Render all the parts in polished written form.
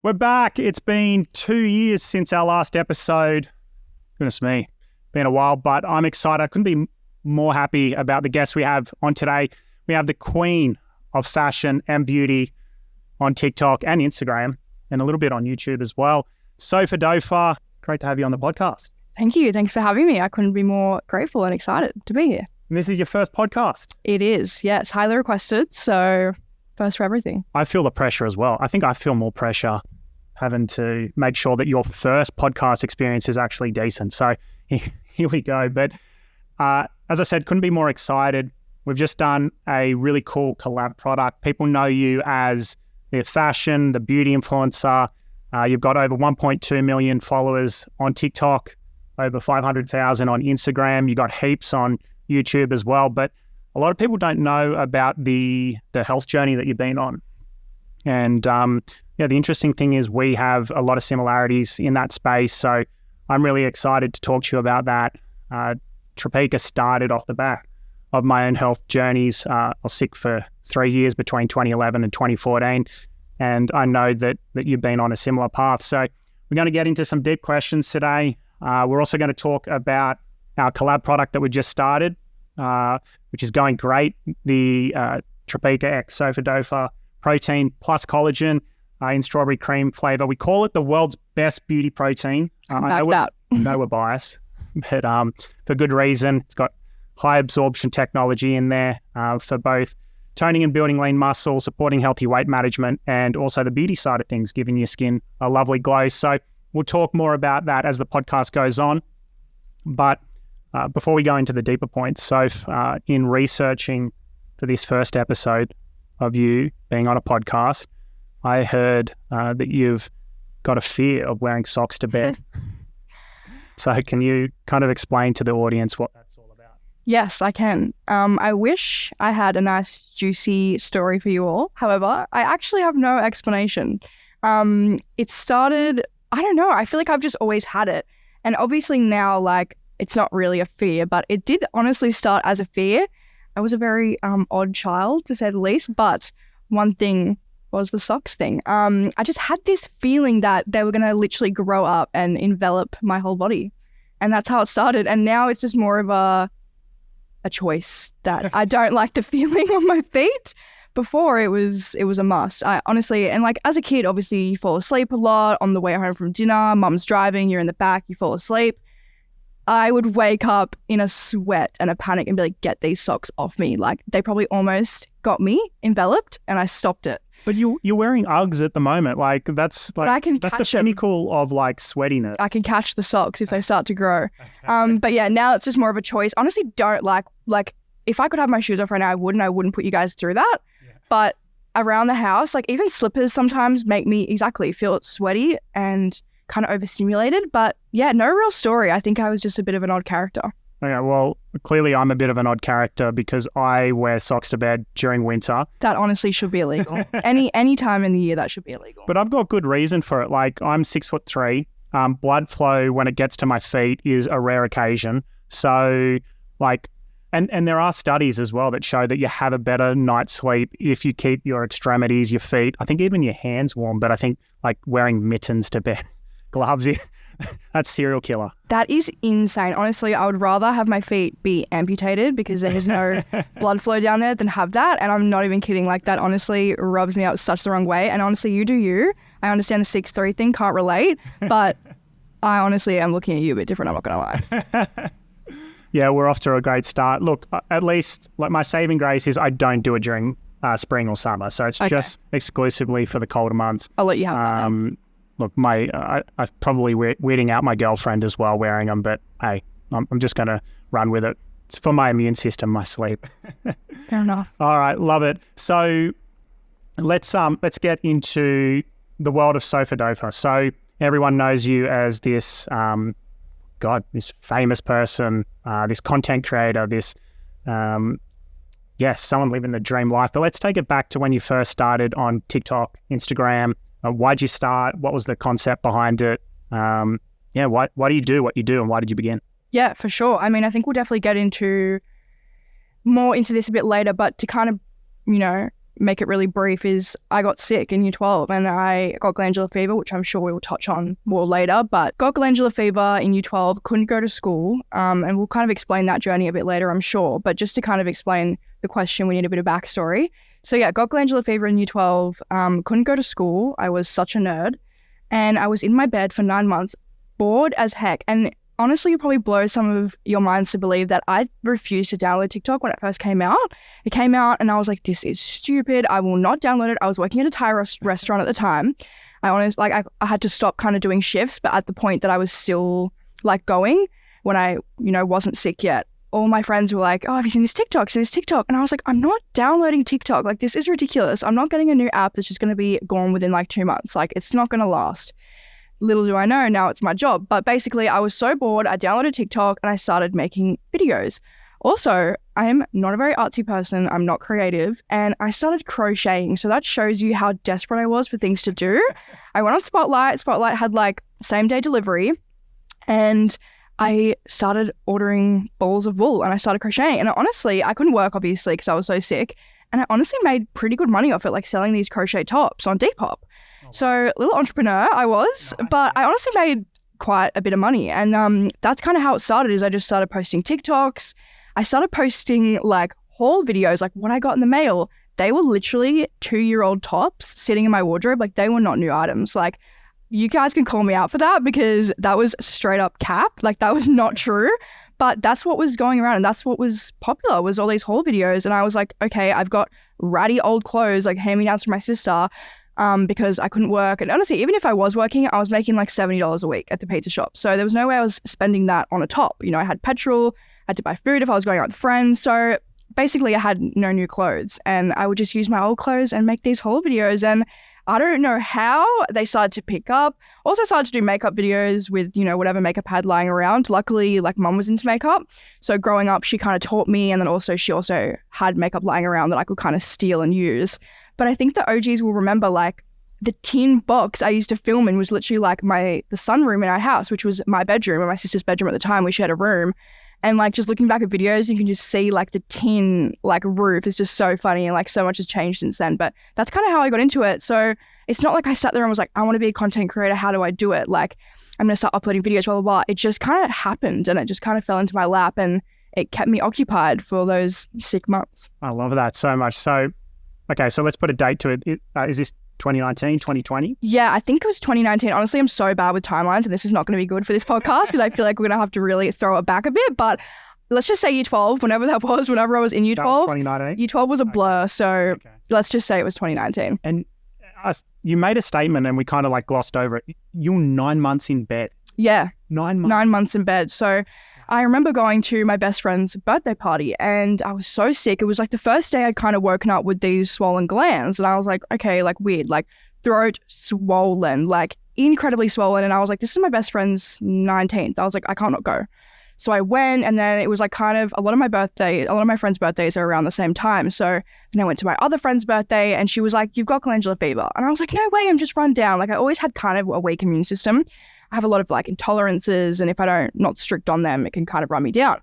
We're back. It's been 2 years since our last episode. Goodness me, been a while, but I'm excited. I couldn't be more happy about the guests we have on today. We have the queen of fashion and beauty on TikTok and Instagram, and a little bit on YouTube as well. SophaDopha, great to have you on the podcast. Thank you. Thanks for having me. I couldn't be more grateful and excited to be here. And this is your first podcast. It is. Yeah, it's highly requested. So first for everything. I feel the pressure as well. I think I feel more pressure having to make sure that your first podcast experience is actually decent. So here we go. But as I said, couldn't be more excited. We've just done a really cool collab product. People know you as the fashion, the beauty influencer. You've got over 1.2 million followers on TikTok, over 500,000 on Instagram. You got heaps on YouTube as well. But a lot of people don't know about the health journey that you've been on. And the interesting thing is we have a lot of similarities in that space. So I'm really excited to talk to you about that. Tropeaka started off the back of my own health journeys. I was sick for 3 years between 2011 and 2014. And I know that you've been on a similar path. So we're going to get into some deep questions today. We're also going to talk about our collab product that we just started, which is going great. The Tropeaka X SophaDopha protein plus collagen in strawberry cream flavor. We call it the world's best beauty protein. I know we're biased, but for good reason. It's got high absorption technology in there for both toning and building lean muscle, supporting healthy weight management, and also the beauty side of things, giving your skin a lovely glow. So we'll talk more about that as the podcast goes on. But before we go into the deeper points, Soph, in researching for this first episode of you being on a podcast, I heard that you've got a fear of wearing socks to bed. So can you kind of explain to the audience what that's all about? Yes, I can. I wish I had a nice, juicy story for you all. However, I actually have no explanation. It started, I don't know, I feel like I've just always had it. And obviously now, like, it's not really a fear, but it did honestly start as a fear. I was a very odd child, to say the least, but one thing was the socks thing. I just had this feeling that they were going to literally grow up and envelop my whole body. And that's how it started. And now it's just more of a choice that I don't like the feeling on my feet. Before it was a must. I honestly, and like as a kid, obviously you fall asleep a lot on the way home from dinner. Mum's driving, you're in the back, you fall asleep. I would wake up in a sweat and a panic and be like, get these socks off me. Like they probably almost got me enveloped and I stopped it. But you're wearing Uggs at the moment. Like that's the pinnacle of like sweatiness. I can catch the socks if they start to grow. But yeah, now it's just more of a choice. Honestly, don't like if I could have my shoes off right now, I wouldn't put you guys through that. Yeah. But around the house, like even slippers sometimes make me feel sweaty and kind of overstimulated. But yeah, no real story. I think I was just a bit of an odd character. Okay, well, clearly I'm a bit of an odd character because I wear socks to bed during winter. That honestly should be illegal. Any time in the year that should be illegal. But I've got good reason for it. Like I'm 6'3". Blood flow when it gets to my feet is a rare occasion. So like, and there are studies as well that show that you have a better night's sleep if you keep your extremities, your feet, I think even your hands warm. But I think like wearing mittens to bed, gloves, that's serial killer. That is insane. Honestly, I would rather have my feet be amputated because there's no blood flow down there than have that. And I'm not even kidding. Like that honestly rubs me out such the wrong way. And honestly, you do you. I understand the 6'3" thing, can't relate. But I honestly am looking at you a bit different, I'm not going to lie. Yeah, we're off to a great start. Look, at least like my saving grace is I don't do it during spring or summer. So it's just exclusively for the colder months. I'll let you have that. Look, I'm probably weirding out my girlfriend as well wearing them, but hey, I'm just going to run with it. It's for my immune system, my sleep. Fair enough. All right, love it. So let's get into the world of SophaDopha. So everyone knows you as this this famous person, this content creator, this someone living the dream life. But let's take it back to when you first started on TikTok, Instagram. Why'd you start? What was the concept behind it? Why do you do what you do and why did you begin? Yeah, for sure. I mean, I think we'll definitely get more into this a bit later, but to kind of, make it really brief, is I got sick in year 12 and I got glandular fever, which I'm sure we will touch on more later, but got glandular fever in year 12, couldn't go to school. And we'll kind of explain that journey a bit later, I'm sure. But just to kind of explain the question, we need a bit of backstory. So yeah, got glandular fever in year 12, couldn't go to school. I was such a nerd. And I was in my bed for 9 months, bored as heck. And honestly, it probably blows some of your minds to believe that I refused to download TikTok when it first came out. It came out and I was like, this is stupid. I will not download it. I was working at a Thai restaurant at the time. I had to stop kind of doing shifts, but at the point that I was still like going when I, wasn't sick yet, all my friends were like, oh, have you seen this TikTok? And I was like, I'm not downloading TikTok. Like, this is ridiculous. I'm not getting a new app that's just going to be gone within like 2 months. Like, it's not going to last. Little do I know, now it's my job. But basically, I was so bored, I downloaded TikTok and I started making videos. Also, I am not a very artsy person. I'm not creative. And I started crocheting. So that shows you how desperate I was for things to do. I went on Spotlight. Spotlight had like same day delivery. And I started ordering balls of wool and I started crocheting. And honestly, I couldn't work obviously because I was so sick. And I honestly made pretty good money off it, like selling these crochet tops on Depop. So little entrepreneur I was, but I honestly made quite a bit of money. And that's kind of how it started, is I just started posting TikToks. I started posting like haul videos, like what I got in the mail. They were literally 2-year-old tops sitting in my wardrobe. Like, they were not new items. Like, you guys can call me out for that because that was straight up cap. Like, that was not true. But that's what was going around and that's what was popular, was all these haul videos. And I was like, okay, I've got ratty old clothes, like hand-me-downs from my sister, because I couldn't work. And honestly, even if I was working, I was making like $70 a week at the pizza shop. So there was no way I was spending that on a top. I had petrol, I had to buy food if I was going out with friends. So basically I had no new clothes and I would just use my old clothes and make these haul videos. And I don't know how they started to pick up. Also started to do makeup videos with, whatever makeup I had lying around. Luckily, like, mum was into makeup. So growing up, she kind of taught me. And then also she also had makeup lying around that I could kind of steal and use. But I think the OGs will remember, like, the tin box I used to film in was literally like the sunroom in our house, which was my bedroom and my sister's bedroom at the time. We shared a room. And like, just looking back at videos, you can just see like the tin like roof is just so funny, and like so much has changed since then. But that's kind of how I got into it. So it's not like I sat there and was like, I want to be a content creator. How do I do it? Like, I'm going to start uploading videos, blah, blah, blah. It just kind of happened and it just kind of fell into my lap and it kept me occupied for those 6 months. I love that so much. So, okay, so let's put a date to it. Is this 2019, 2020? Yeah, I think it was 2019. Honestly, I'm so bad with timelines and this is not going to be good for this podcast because I feel like we're going to have to really throw it back a bit. But let's just say year 12, whenever that was, whenever I was in year 12. That was 2019? Year 12 was a blur, so let's just say it was 2019. And you made a statement and we kind of like glossed over it. You're 9 months in bed. Yeah. 9 months? 9 months in bed. So I remember going to my best friend's birthday party and I was so sick. It was like the first day I'd kind of woken up with these swollen glands and I was like, okay, like weird, like throat swollen, like incredibly swollen. And I was like, this is my best friend's 19th. I was like, I can't not go. So I went and then it was like kind of a lot of my friends' birthdays are around the same time. So then I went to my other friend's birthday and she was like, you've got glandular fever. And I was like, no way, I'm just run down. Like I always had kind of a weak immune system. I have a lot of like intolerances and if I don't, not strict on them, it can kind of run me down.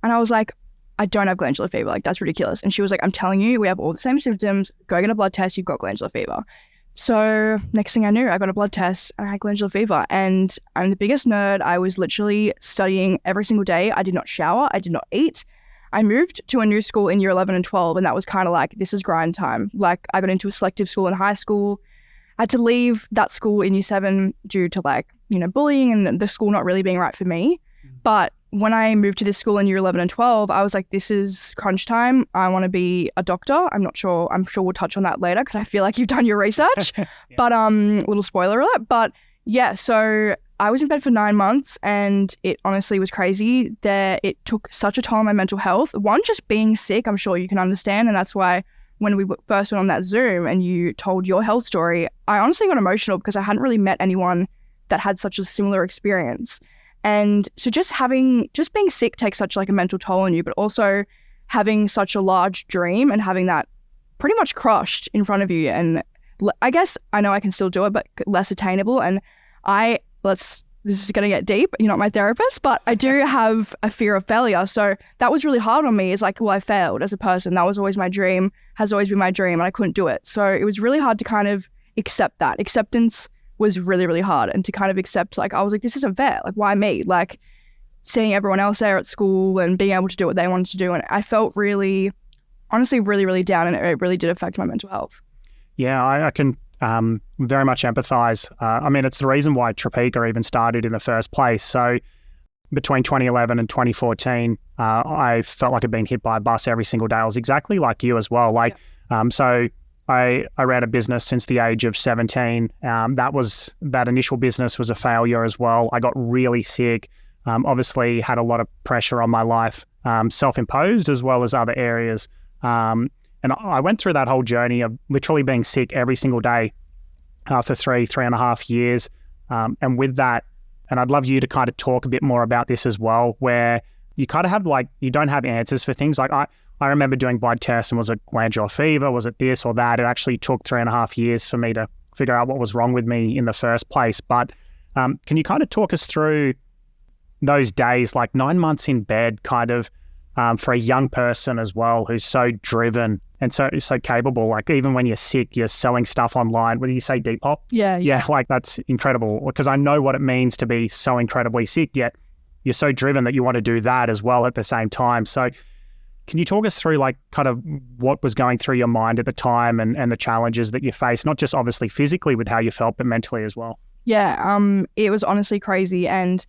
And I was like, I don't have glandular fever. Like that's ridiculous. And she was like, I'm telling you, we have all the same symptoms. Go get a blood test. You've got glandular fever. So next thing I knew, I got a blood test and I had glandular fever. And I'm the biggest nerd. I was literally studying every single day. I did not shower. I did not eat. I moved to a new school in year 11 and 12. And that was kind of like, this is grind time. Like I got into a selective school in high school. I had to leave that school in year 7 due to like, bullying and the school not really being right for me. But when I moved to this school in year 11 and 12, I was like, this is crunch time. I want to be a doctor. I'm sure we'll touch on that later because I feel like you've done your research. Yeah. But little spoiler alert. But yeah, so I was in bed for 9 months and it honestly was crazy. It took such a toll on my mental health. One, just being sick, I'm sure you can understand. And that's why when we first went on that Zoom and you told your health story, I honestly got emotional because I hadn't really met anyone that had such a similar experience. And so just being sick takes such like a mental toll on you, but also having such a large dream and having that pretty much crushed in front of you. And I guess I know I can still do it, but less attainable. And let's this is going to get deep. You're not my therapist, but I do have a fear of failure. So that was really hard on me. It's like, well, I failed as a person. That was always my dream, has always been my dream, and I couldn't do it. So it was really hard to kind of accept that. Acceptance was really, really hard. And to kind of accept, like, I was like, this isn't fair. Like, why me? Like, seeing everyone else there at school and being able to do what they wanted to do. And I felt really, honestly, really, really down, and it really did affect my mental health. Yeah, I can very much empathize. I mean, it's the reason why Tropeaka even started in the first place. So between 2011 and 2014, I felt like I'd been hit by a bus every single day. I was exactly like you as well. Like, so I ran a business since the age of 17. That initial business was a failure as well. I got really sick. Obviously had a lot of pressure on my life, self-imposed as well as other areas. And I went through that whole journey of literally being sick every single day for 3.5 years. And with that, and I'd love you to kind of talk a bit more about this as well, where you kind of have like, you don't have answers for things. Like I remember doing blood tests and was it glandular fever? Was it this or that? It actually took 3.5 years for me to figure out what was wrong with me in the first place. But can you kind of talk us through those days, like 9 months in bed, kind of for a young person as well, who's so driven and so capable? Like even when you're sick, you're selling stuff online. What do you say, Depop? Yeah, like that's incredible, because I know what it means to be so incredibly sick, yet you're so driven that you want to do that as well at the same time. So can you talk us through like kind of what was going through your mind at the time and the challenges that you faced, not just obviously physically with how you felt, but mentally as well? Yeah, it was honestly crazy. And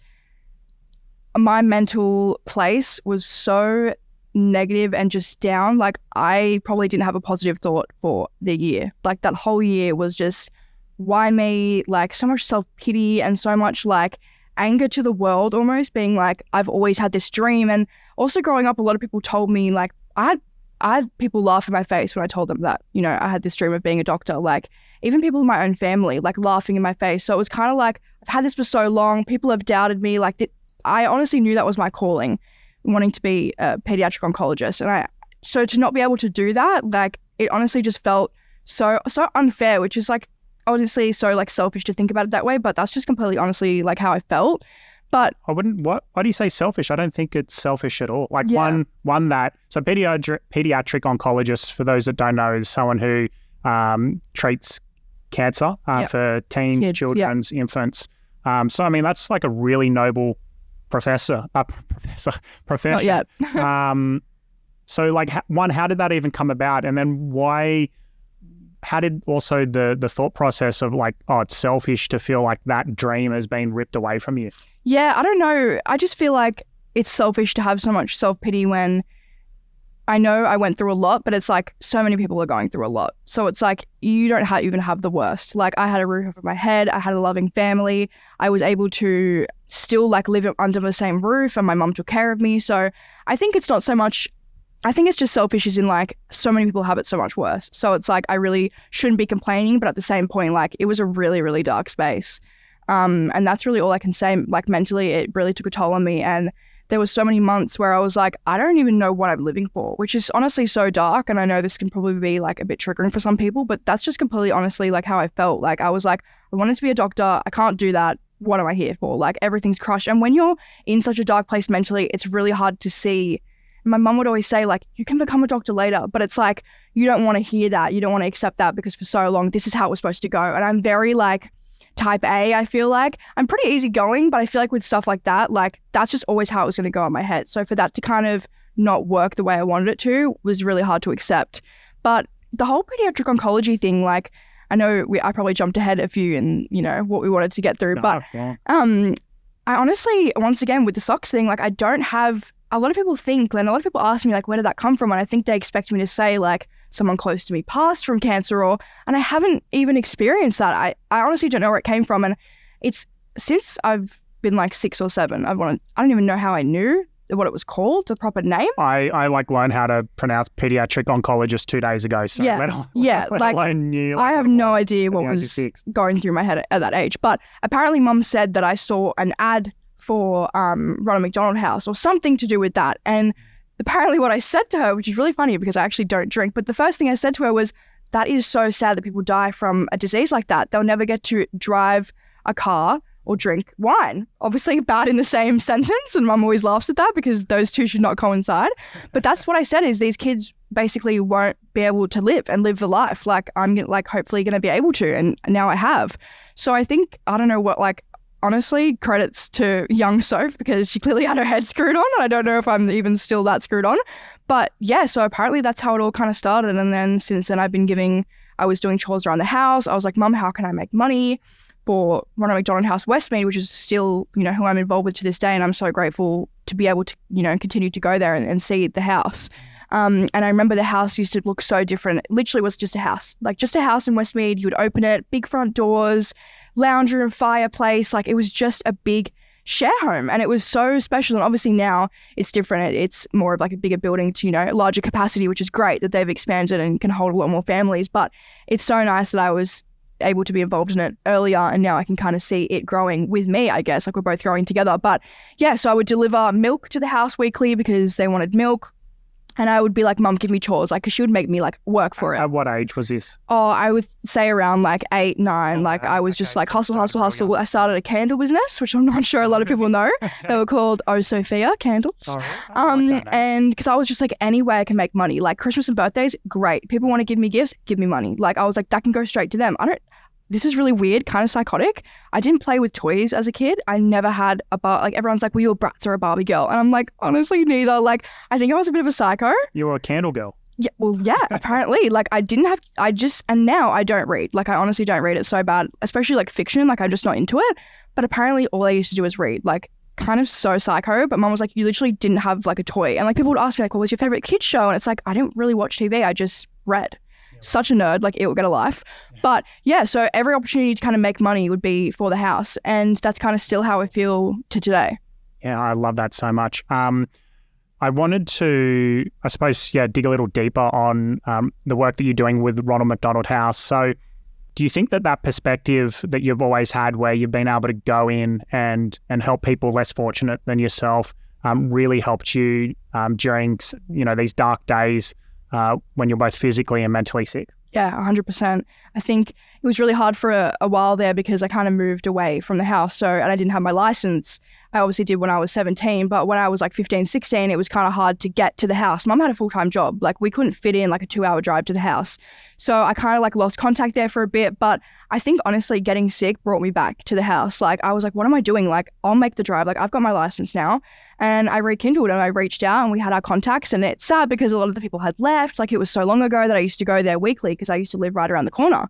my mental place was so negative and just down. Like I probably didn't have a positive thought for the year. Like that whole year was just, why me? Like so much self-pity and so much like anger to the world, almost being like, I've always had this dream. And also growing up, a lot of people told me, like I had people laugh in my face when I told them that, you know, I had this dream of being a doctor. Like even people in my own family, like laughing in my face. So it was kind of like, I've had this for so long. People have doubted me. Like I honestly knew that was my calling, wanting to be a pediatric oncologist. And so to not be able to do that, like it honestly just felt so unfair, which is like honestly so like selfish to think about it that way, but that's just completely honestly like how I felt. But I wouldn't, why do you say selfish? I don't think it's selfish at all. Like one that, so pediatric oncologist, for those that don't know, is someone who treats cancer for teens, kids, children's, infants. So I mean, that's like a really noble profession. Not yet. So like how did that even come about? And then how did also the thought process of like, oh, it's selfish to feel like that dream has been ripped away from you? Yeah, I don't know. I just feel like it's selfish to have so much self-pity when I know I went through a lot, but it's like so many people are going through a lot. So it's like you don't even have the worst. Like I had a roof over my head. I had a loving family. I was able to still like live under the same roof, and my mum took care of me. So I think it's not so much, I think it's just selfish as in like so many people have it so much worse. So it's like I really shouldn't be complaining, but at the same point, like it was a really, really dark space. And that's really all I can say. Like mentally, it really took a toll on me. And there was so many months where I was like, I don't even know what I'm living for, which is honestly so dark. And I know this can probably be like a bit triggering for some people, but that's just completely honestly like how I felt. Like I was like, I wanted to be a doctor. I can't do that. What am I here for? Like everything's crushed. And when you're in such a dark place mentally, it's really hard to see. My mum would always say like, you can become a doctor later, but it's like, you don't want to hear that. You don't want to accept that because for so long, this is how it was supposed to go. And I'm very like type A, I feel like. I'm pretty easygoing, but I feel like with stuff like that, like that's just always how it was going to go in my head. So for that to kind of not work the way I wanted it to was really hard to accept. But the whole pediatric oncology thing, like I know I probably jumped ahead a few in, you know, what we wanted to get through, but I honestly, once again, with the socks thing, like I don't have, a lot of people think, and a lot of people ask me like, where did that come from? And I think they expect me to say like someone close to me passed from cancer, and I haven't even experienced that. I honestly don't know where it came from. And it's since I've been like 6 or 7, I don't even know how I knew what it was called, the proper name. I like learned how to pronounce pediatric oncologist 2 days ago. So I have no idea what was going through my head at that age. But apparently mum said that I saw an ad for Ronald McDonald House or something to do with that. And apparently what I said to her, which is really funny because I actually don't drink, but the first thing I said to her was, that is so sad that people die from a disease like that. They'll never get to drive a car or drink wine. Obviously bad in the same sentence, and mum always laughs at that because those two should not coincide. But that's what I said, is these kids basically won't be able to live the life like I'm like hopefully going to be able to, and now I have. So I think, I don't know what, like, honestly, credits to young Soph, because she clearly had her head screwed on. I don't know if I'm even still that screwed on. But yeah, so apparently that's how it all kind of started. And then since then I was doing chores around the house. I was like, Mum, how can I make money for Ronald McDonald House Westmead, which is still, you know, who I'm involved with to this day. And I'm so grateful to be able to, you know, continue to go there and see the house. And I remember the house used to look so different. It literally was just a house in Westmead. You would open it, big front doors, lounge room, fireplace. Like, it was just a big share home, and it was so special. And obviously now it's different. It's more of like a bigger building to, you know, larger capacity, which is great that they've expanded and can hold a lot more families. But it's so nice that I was able to be involved in it earlier, and now I can kind of see it growing with me, I guess. Like, we're both growing together. But yeah, so I would deliver milk to the house weekly because they wanted milk. And I would be like, Mum, give me chores. Like, 'cause she would make me like work for it. At what age was this? Oh, I would say around like 8, 9. Like, I was just like hustle. I started a candle business, which I'm not sure a lot of people know. They were called Sophia candles. Oh, really? And because I was just like, any way I can make money. Like, Christmas and birthdays, great. People want to give me gifts, give me money. Like, I was like, that can go straight to them. This is really weird, kind of psychotic. I didn't play with toys as a kid. I never had like, everyone's like, well, you're a Bratz or a Barbie girl. And I'm like, honestly, neither. Like, I think I was a bit of a psycho. You were a candle girl. Yeah, well, yeah, apparently. Like, and now I don't read. Like, I honestly don't read. It's so bad, especially like fiction. Like, I'm just not into it. But apparently all I used to do is read. Like, kind of so psycho. But Mum was like, you literally didn't have like a toy. And like, people would ask me like, what was your favorite kids show? And it's like, I didn't really watch TV. I just read. Such a nerd, like, it will get a life. But yeah, so every opportunity to kind of make money would be for the house, and that's kind of still how I feel to today. Yeah, I love that so much. I wanted to, I suppose, dig a little deeper on the work that you're doing with Ronald McDonald House. So do you think that perspective that you've always had, where you've been able to go in and help people less fortunate than yourself, really helped you during, you know, these dark days when you're both physically and mentally sick? Yeah, 100%. I think it was really hard for a while there because I kind of moved away from the house. And I didn't have my license. I obviously did when I was 17, but when I was like 15, 16, it was kind of hard to get to the house. Mum had a full-time job. Like, we couldn't fit in like a 2-hour drive to the house. So I kind of like lost contact there for a bit. But I think honestly, getting sick brought me back to the house. Like, I was like, what am I doing? Like, I'll make the drive. Like, I've got my license now. And I rekindled and I reached out and we had our contacts. And it's sad because a lot of the people had left. Like, it was so long ago that I used to go there weekly because I used to live right around the corner.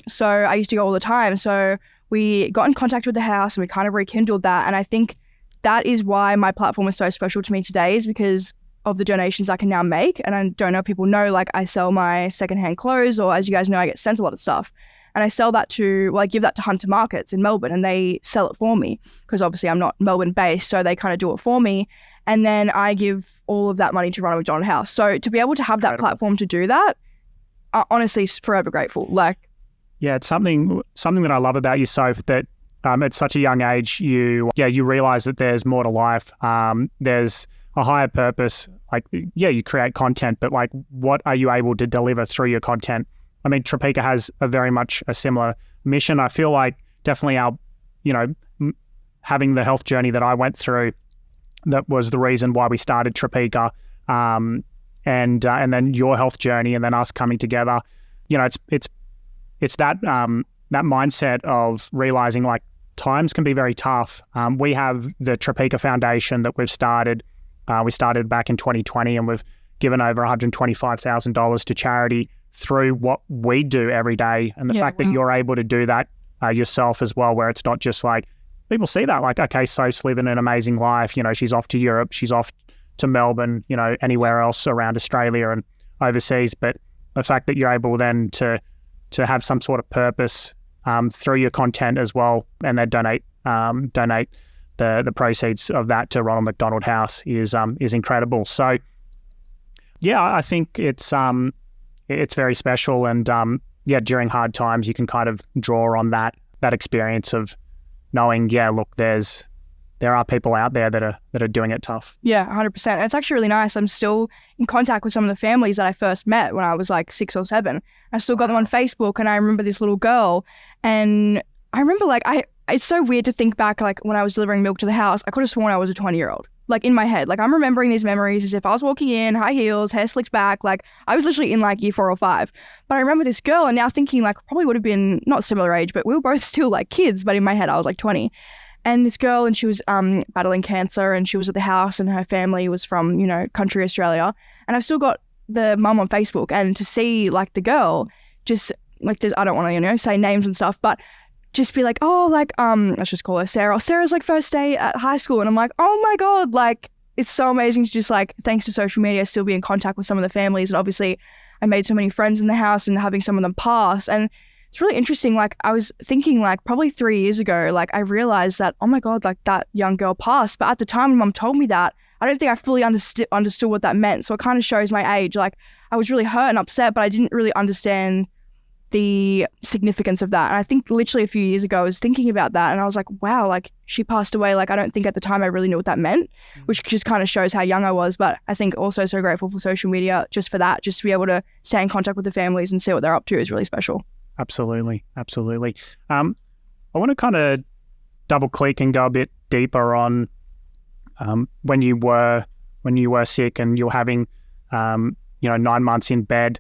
So I used to go all the time. So we got in contact with the house and we kind of rekindled that. And I think that is why my platform is so special to me today, is because of the donations I can now make. And I don't know if people know, like, I sell my secondhand clothes, or as you guys know, I get sent a lot of stuff. And I sell that I give that to Hunter Markets in Melbourne, and they sell it for me because obviously I'm not Melbourne based. So they kind of do it for me. And then I give all of that money to Ronald McDonald House. So to be able to have that platform to do that, honestly, forever grateful. Like, yeah, it's something that I love about you, Soph, that at such a young age, you realize that there's more to life. There's a higher purpose. Like, you create content, but like, what are you able to deliver through your content? I mean, Tropeaka has very much a similar mission. I feel like definitely having the health journey that I went through, that was the reason why we started Tropeaka, and then your health journey, and then us coming together. You know, it's that mindset of realizing, like, times can be very tough. We have the Tropeaka Foundation that we've started. We started back in 2020, and we've given over $125,000 to charity through what we do every day. And the fact that you're able to do that yourself as well, where it's not just like, people see that like, okay, Soph's living an amazing life. You know, she's off to Europe, she's off to Melbourne, you know, anywhere else around Australia and overseas. But the fact that you're able then to have some sort of purpose through your content as well, and then donate the proceeds of that to Ronald McDonald House is incredible. So yeah, I think it's very special, and during hard times you can kind of draw on that experience of knowing, look, there are people out there that are doing it tough. Yeah, 100%. And it's actually really nice. I'm still in contact with some of the families that I first met when I was like 6 or 7. I still got them on Facebook, and I remember this little girl, and I remember like it's so weird to think back, like when I was delivering milk to the house, I could have sworn I was a 20-year-old. Like in my head, like I'm remembering these memories as if I was walking in, high heels, hair slicked back, like I was literally in like year 4 or 5. But I remember this girl and now thinking like probably would have been not similar age, but we were both still like kids, but in my head I was like 20. And this girl, and she was battling cancer, and she was at the house, and her family was from, country Australia. And I've still got the mum on Facebook, and to see like the girl just like this, I don't want to, say names and stuff, but just be like, oh, like, let's just call her Sarah. Sarah's like first day at high school. And I'm like, oh my God, like, it's so amazing to just like, thanks to social media, still be in contact with some of the families. And obviously I made so many friends in the house and having some of them pass. And it's really interesting. Like I was thinking like probably 3 years ago, like I realized that, oh my God, like that young girl passed. But at the time when mum told me that, I don't think I fully understood what that meant. So it kind of shows my age. Like I was really hurt and upset, but I didn't really understand the significance of that. And I think literally a few years ago I was thinking about that and I was like, wow, like she passed away. Like I don't think at the time I really knew what that meant, which just kind of shows how young I was. But I think also so grateful for social media just for that, just to be able to stay in contact with the families and see what they're up to is really special. Absolutely. I want to kind of double click and go a bit deeper on when you were sick and you were having 9 months in bed.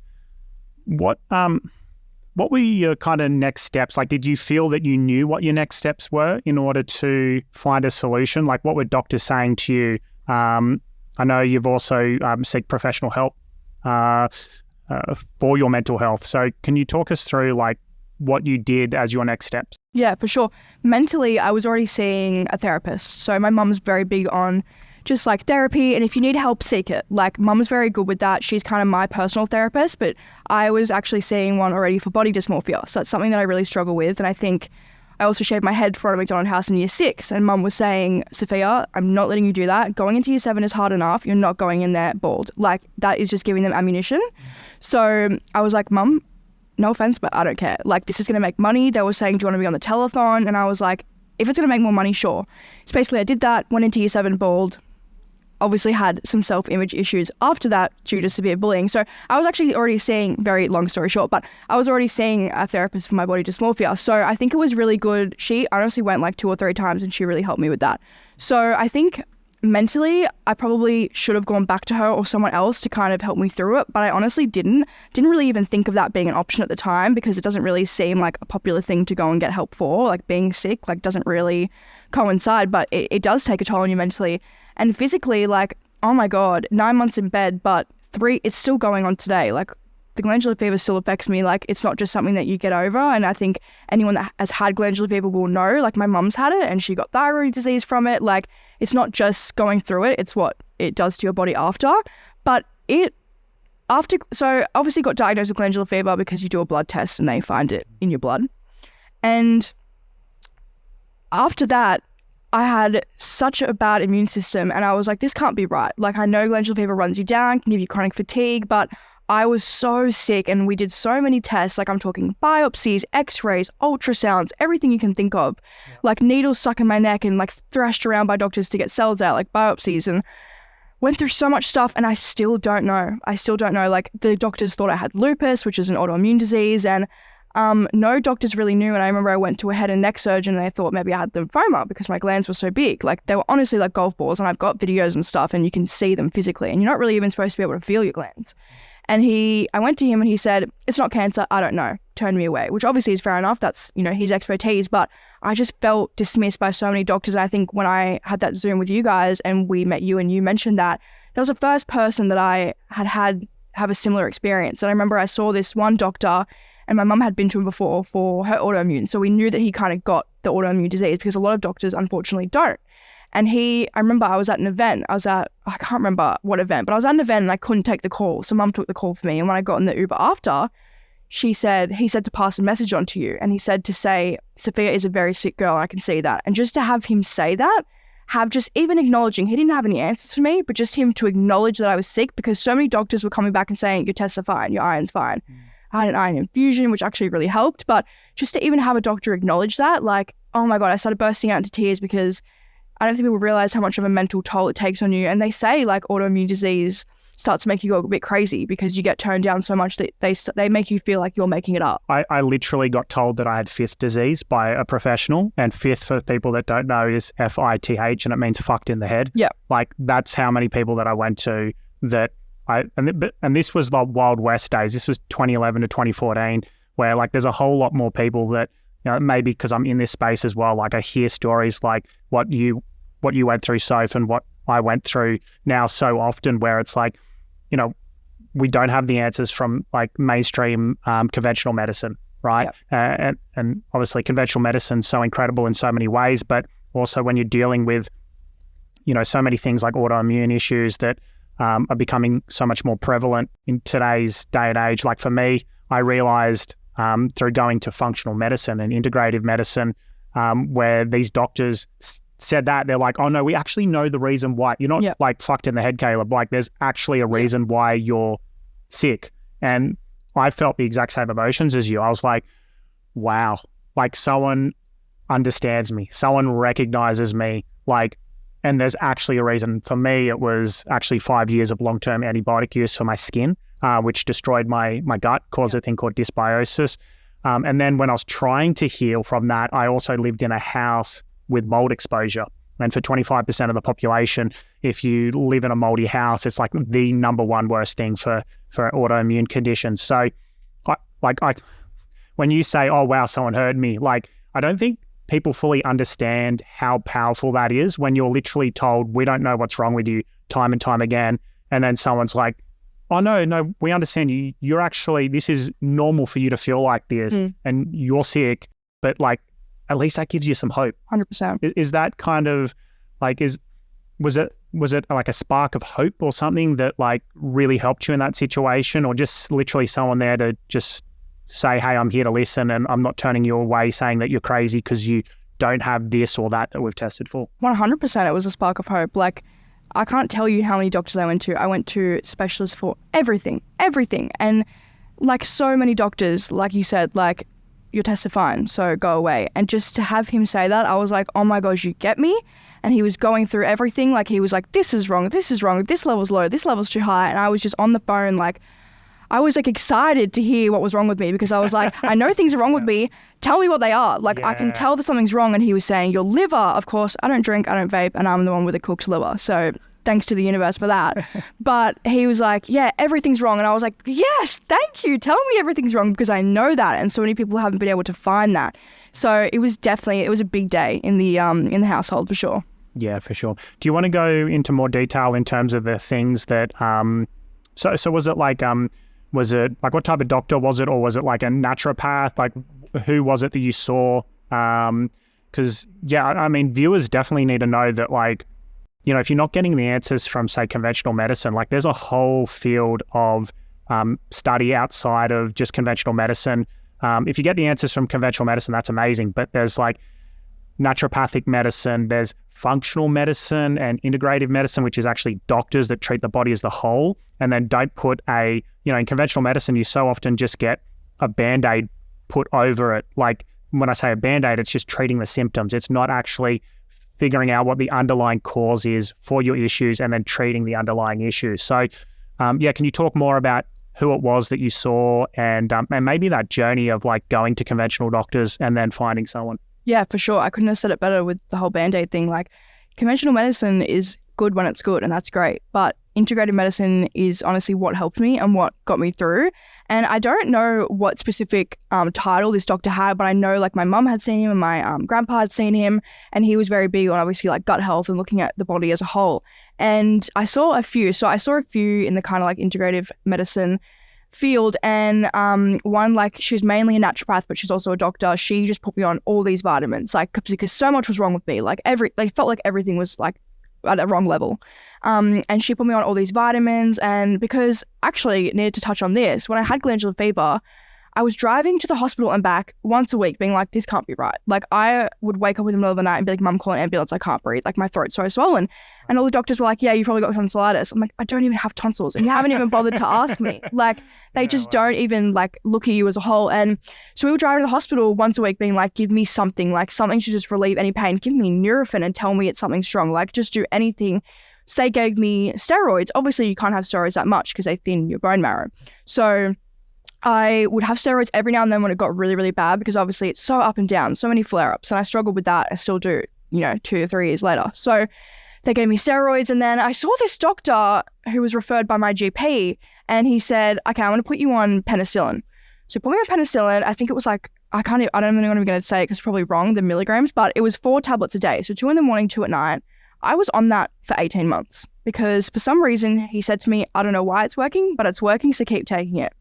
What were your kind of next steps? Like, did you feel that you knew what your next steps were in order to find a solution? Like, what were doctors saying to you? I know you've also sought professional help for your mental health. So can you talk us through like what you did as your next steps? Yeah, for sure. Mentally, I was already seeing a therapist. So my mum's very big on just like therapy, and if you need help, seek it. Like mum's very good with that. She's kind of my personal therapist, but I was actually seeing one already for body dysmorphia. So that's something that I really struggle with. And I think I also shaved my head for a McDonald's house in year 6, and mum was saying, Sophia, I'm not letting you do that. Going into year 7 is hard enough. You're not going in there bald. Like that is just giving them ammunition. So I was like, Mum, no offense, but I don't care. Like this is going to make money. They were saying, do you want to be on the telethon? And I was like, if it's going to make more money, sure. So basically I did that, went into year 7 bald. Obviously had some self-image issues after that due to severe bullying. So I was actually already seeing, very long story short, but I was already seeing a therapist for my body dysmorphia. So I think it was really good. She honestly went like 2 or 3 times and she really helped me with that. So I think mentally, I probably should have gone back to her or someone else to kind of help me through it, but I honestly didn't really even think of that being an option at the time because it doesn't really seem like a popular thing to go and get help for. Like being sick, like doesn't really coincide, but it does take a toll on you mentally. And physically, like, oh my God, 9 months in bed, but 3, it's still going on today. Like the glandular fever still affects me. Like it's not just something that you get over. And I think anyone that has had glandular fever will know, like my mum's had it and she got thyroid disease from it. Like it's not just going through it, it's what it does to your body after. But so obviously got diagnosed with glandular fever because you do a blood test and they find it in your blood. And after that, I had such a bad immune system and I was like, this can't be right. Like I know glandular fever runs you down, can give you chronic fatigue, but I was so sick and we did so many tests. Like I'm talking biopsies, x-rays, ultrasounds, everything you can think of. Yeah. Like needles stuck in my neck and like thrashed around by doctors to get cells out, like biopsies, and went through so much stuff and I still don't know. Like the doctors thought I had lupus, which is an autoimmune disease, and no doctors really knew. And I remember I went to a head and neck surgeon and they thought maybe I had lymphoma because my glands were so big. Like they were honestly like golf balls, and I've got videos and stuff and you can see them physically and you're not really even supposed to be able to feel your glands. And I went to him and he said, it's not cancer, I don't know, turned me away, which obviously is fair enough. That's, his expertise, but I just felt dismissed by so many doctors. I think when I had that Zoom with you guys and we met you and you mentioned that was the first person that I had have a similar experience. And I remember I saw this one doctor and my mum had been to him before for her autoimmune. So we knew that he kind of got the autoimmune disease because a lot of doctors unfortunately don't. And I remember I was at an event. I can't remember what event, but I was at an event and I couldn't take the call. So mum took the call for me. And when I got in the Uber after, he said to pass a message on to you. And he said to say, Sophia is a very sick girl. I can see that. And just to have him say that, have just even acknowledging, he didn't have any answers for me, but just him to acknowledge that I was sick because so many doctors were coming back and saying, your tests are fine, your iron's fine. I had an iron infusion, which actually really helped. But just to even have a doctor acknowledge that, like, oh my God, I started bursting out into tears because I don't think people realize how much of a mental toll it takes on you. And they say like autoimmune disease, start to make you go a bit crazy because you get turned down so much that they make you feel like you're making it up. I literally got told that I had fifth disease by a professional, and fifth, for people that don't know, is FITH, and it means fucked in the head. Yeah. Like, that's how many people that I went to that and this was the Wild West days. This was 2011 to 2014, where like there's a whole lot more people that, you know, maybe because I'm in this space as well, like I hear stories like what you went through, Soph, and what I went through now so often, where it's like, you know, we don't have the answers from like mainstream conventional medicine, right? Yep. And obviously conventional medicine's so incredible in so many ways, but also when you're dealing with, you know, so many things like autoimmune issues that are becoming so much more prevalent in today's day and age. Like for me, I realized through going to functional medicine and integrative medicine, where these doctors said that, they're like, oh no, we actually know the reason why. You're not like fucked in the head, Caleb. Like there's actually a reason why you're sick. And I felt the exact same emotions as you. I was like, wow, like someone understands me, someone recognizes me, like, and there's actually a reason. For me, it was actually 5 years of long-term antibiotic use for my skin, which destroyed my gut, caused a thing called dysbiosis. And then when I was trying to heal from that, I also lived in a house with mold exposure. And for 25% of the population, if you live in a moldy house, it's like the number one worst thing for autoimmune conditions. So when you say, oh, wow, someone heard me, like, I don't think people fully understand how powerful that is when you're literally told, we don't know what's wrong with you, time and time again. And then someone's like, oh, no, we understand you. You're actually, this is normal for you to feel like this and you're sick, but like, at least that gives you some hope. 100%. Is that kind of like, was it like a spark of hope or something that like really helped you in that situation, or just literally someone there to just say, hey, I'm here to listen and I'm not turning you away saying that you're crazy because you don't have this or that we've tested for? 100% it was a spark of hope. Like, I can't tell you how many doctors I went to. I went to specialists for everything. And like so many doctors, like you said, like, your tests are fine, so go away. And just to have him say that, I was like, oh my gosh, you get me? And he was going through everything. Like, he was like, this is wrong, this level's low, this level's too high. And I was just on the phone, like, I was like excited to hear what was wrong with me, because I was like, I know things are wrong with me. Tell me what they are. Like, I can tell that something's wrong. And he was saying, your liver, of course, I don't drink, I don't vape, and I'm the one with a cooked liver. So thanks to the universe for that. But he was like, yeah, everything's wrong. And I was like, yes, thank you. Tell me everything's wrong, because I know that. And so many people haven't been able to find that. So it was a big day in the household for sure. Yeah, for sure. Do you want to go into more detail in terms of the things that, so was it like, what type of doctor was it? Or was it like a naturopath? Like, who was it that you saw? Because, I mean, viewers definitely need to know that, like, you know, if you're not getting the answers from, say, conventional medicine, like there's a whole field of study outside of just conventional medicine. If you get the answers from conventional medicine, that's amazing. But there's like naturopathic medicine, there's functional medicine and integrative medicine, which is actually doctors that treat the body as the whole and then don't put in conventional medicine, you so often just get a Band-Aid put over it. Like, when I say a Band-Aid, it's just treating the symptoms. It's not actually figuring out what the underlying cause is for your issues and then treating the underlying issues. So, can you talk more about who it was that you saw and maybe that journey of like going to conventional doctors and then finding someone? Yeah, for sure. I couldn't have said it better with the whole Band-Aid thing. Like, conventional medicine is good when it's good, and that's great. But integrative medicine is honestly what helped me and what got me through. And I don't know what specific title this doctor had, but I know like my mum had seen him and my grandpa had seen him, and he was very big on obviously like gut health and looking at the body as a whole. And I saw a few. So I saw a few in the kind of like integrative medicine field, and one, like, she was mainly a naturopath, but she's also a doctor. She just put me on all these vitamins, like, because so much was wrong with me. Like, they felt like everything was like at a wrong level. And she put me on all these vitamins. And because, actually, needed to touch on this, when I had glandular fever, I was driving to the hospital and back once a week being like, this can't be right. Like, I would wake up in the middle of the night and be like, Mum, call an ambulance, I can't breathe. Like, my throat's so swollen. And all the doctors were like, yeah, you probably got tonsillitis. I'm like, I don't even have tonsils. And you haven't even bothered to ask me. Like, they just don't even like look at you as a whole. And so we were driving to the hospital once a week being like, give me something, like something to just relieve any pain. Give me Nurofen and tell me it's something strong. Like, just do anything So they gave me steroids. Obviously, you can't have steroids that much because they thin your bone marrow. So I would have steroids every now and then when it got really, really bad, because obviously it's so up and down, so many flare-ups, and I struggled with that. I still do, 2 or 3 years later. So they gave me steroids, and then I saw this doctor who was referred by my GP, and he said, okay, I'm going to put you on penicillin. So he put me on penicillin. I think it was like, I don't even know what I'm going to say because it's probably wrong, the milligrams, but it was 4 tablets a day. So 2 in the morning, 2 at night. I was on that for 18 months because for some reason he said to me, I don't know why it's working, but it's working, so keep taking it.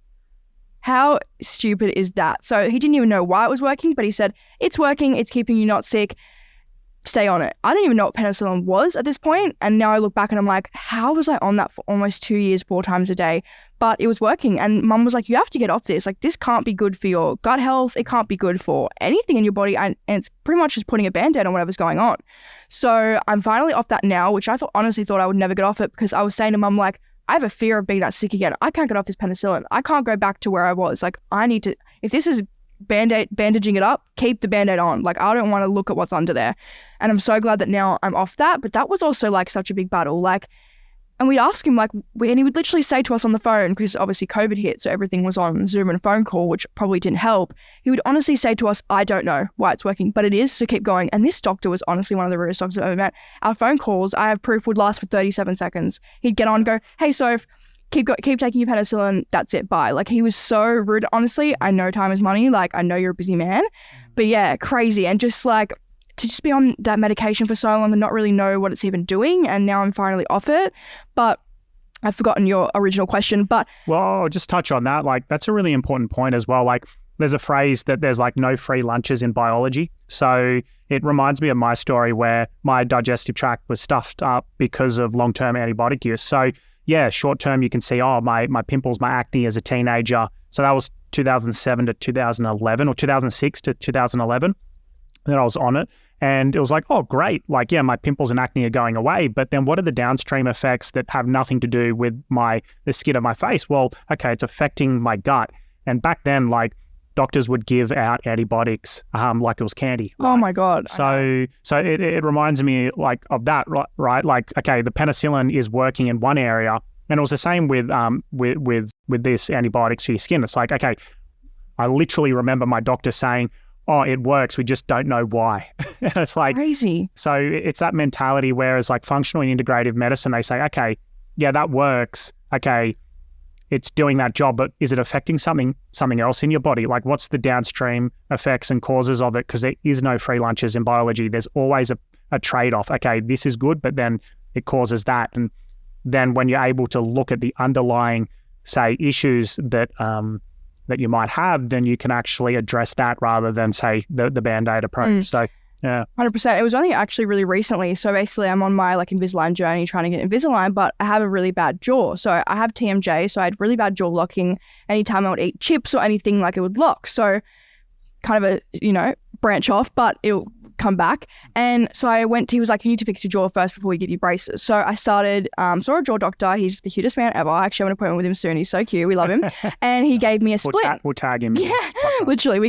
How stupid is that? So he didn't even know why it was working, but he said, it's working, it's keeping you not sick, stay on it. I didn't even know what penicillin was at this point, and now I look back and I'm like, how was I on that for almost 2 years, 4 times a day? But it was working, and mum was like, you have to get off this. Like, this can't be good for your gut health. It can't be good for anything in your body, and it's pretty much just putting a band-aid on whatever's going on. So I'm finally off that now, which I honestly thought I would never get off it, because I was saying to mum, like, I have a fear of being that sick again. I can't get off this penicillin. I can't go back to where I was. Like, I need to, if this is bandaging it up, keep the band-aid on. Like, I don't want to look at what's under there. And I'm so glad that now I'm off that. But that was also like such a big battle. Like, and we'd ask him, like, and he would literally say to us on the phone, because obviously COVID hit, so everything was on Zoom and phone call, which probably didn't help. He would honestly say to us, I don't know why it's working, but it is, so keep going. And this doctor was honestly one of the rudest doctors I've ever met. Our phone calls, I have proof, would last for 37 seconds. He'd get on and go, hey, Soph, keep taking your penicillin, that's it, bye. Like, he was so rude. Honestly, I know time is money. Like, I know you're a busy man. But yeah, crazy. And just like, to just be on that medication for so long and not really know what it's even doing. And now I'm finally off it. But I've forgotten your original question. But well, I'll just touch on that. Like, that's a really important point as well. Like, there's a phrase that there's like no free lunches in biology. So it reminds me of my story where my digestive tract was stuffed up because of long-term antibiotic use. So yeah, short term, you can see, my pimples, my acne as a teenager. So that was 2007 to 2011 or 2006 to 2011 that I was on it. And it was like, oh, great. Like, yeah, my pimples and acne are going away. But then what are the downstream effects that have nothing to do with the skin of my face? Well, okay, it's affecting my gut. And back then, like, doctors would give out antibiotics like it was candy. Oh my God. So it reminds me like of that, right? Like, okay, the penicillin is working in one area, and it was the same with this antibiotics for your skin. It's like, okay, I literally remember my doctor saying, oh, it works, we just don't know why. And it's like crazy. So it's that mentality, whereas like functional and integrative medicine, they say, okay, yeah, that works. Okay, it's doing that job, but is it affecting something else in your body? Like, what's the downstream effects and causes of it? Because there is no free lunches in biology. There's always a trade-off. Okay, this is good, but then it causes that. And then when you're able to look at the underlying, say, issues that that you might have, then you can actually address that rather than, say, the Band-Aid approach. So, yeah. 100%. It was only actually really recently. So basically I'm on my like Invisalign journey trying to get Invisalign, but I have a really bad jaw. So I have TMJ, so I had really bad jaw locking. Anytime I would eat chips or anything, like, it would lock. So kind of a, branch off, but it'll come back. And so he was like, you need to fix your jaw first before we give you braces. So I started, saw a jaw doctor. He's the cutest man ever. I actually have an appointment with him soon. He's so cute. We love him. And he gave me a splint. We'll tag him. Yeah, literally. He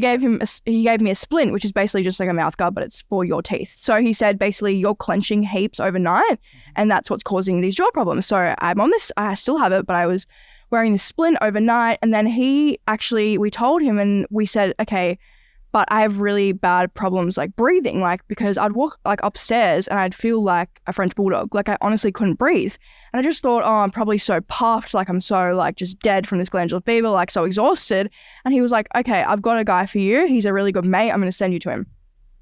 gave me a splint, which is basically just like a mouth guard, but it's for your teeth. So he said, basically, you're clenching heaps overnight, and that's what's causing these jaw problems. So I'm on this, I still have it, but I was wearing this splint overnight. And then we told him, and we said, okay, but I have really bad problems like breathing, like, because I'd walk like upstairs and I'd feel like a French bulldog. Like, I honestly couldn't breathe. And I just thought, oh, I'm probably so puffed. Like, I'm so like just dead from this glandular fever, like so exhausted. And he was like, okay, I've got a guy for you. He's a really good mate. I'm going to send you to him.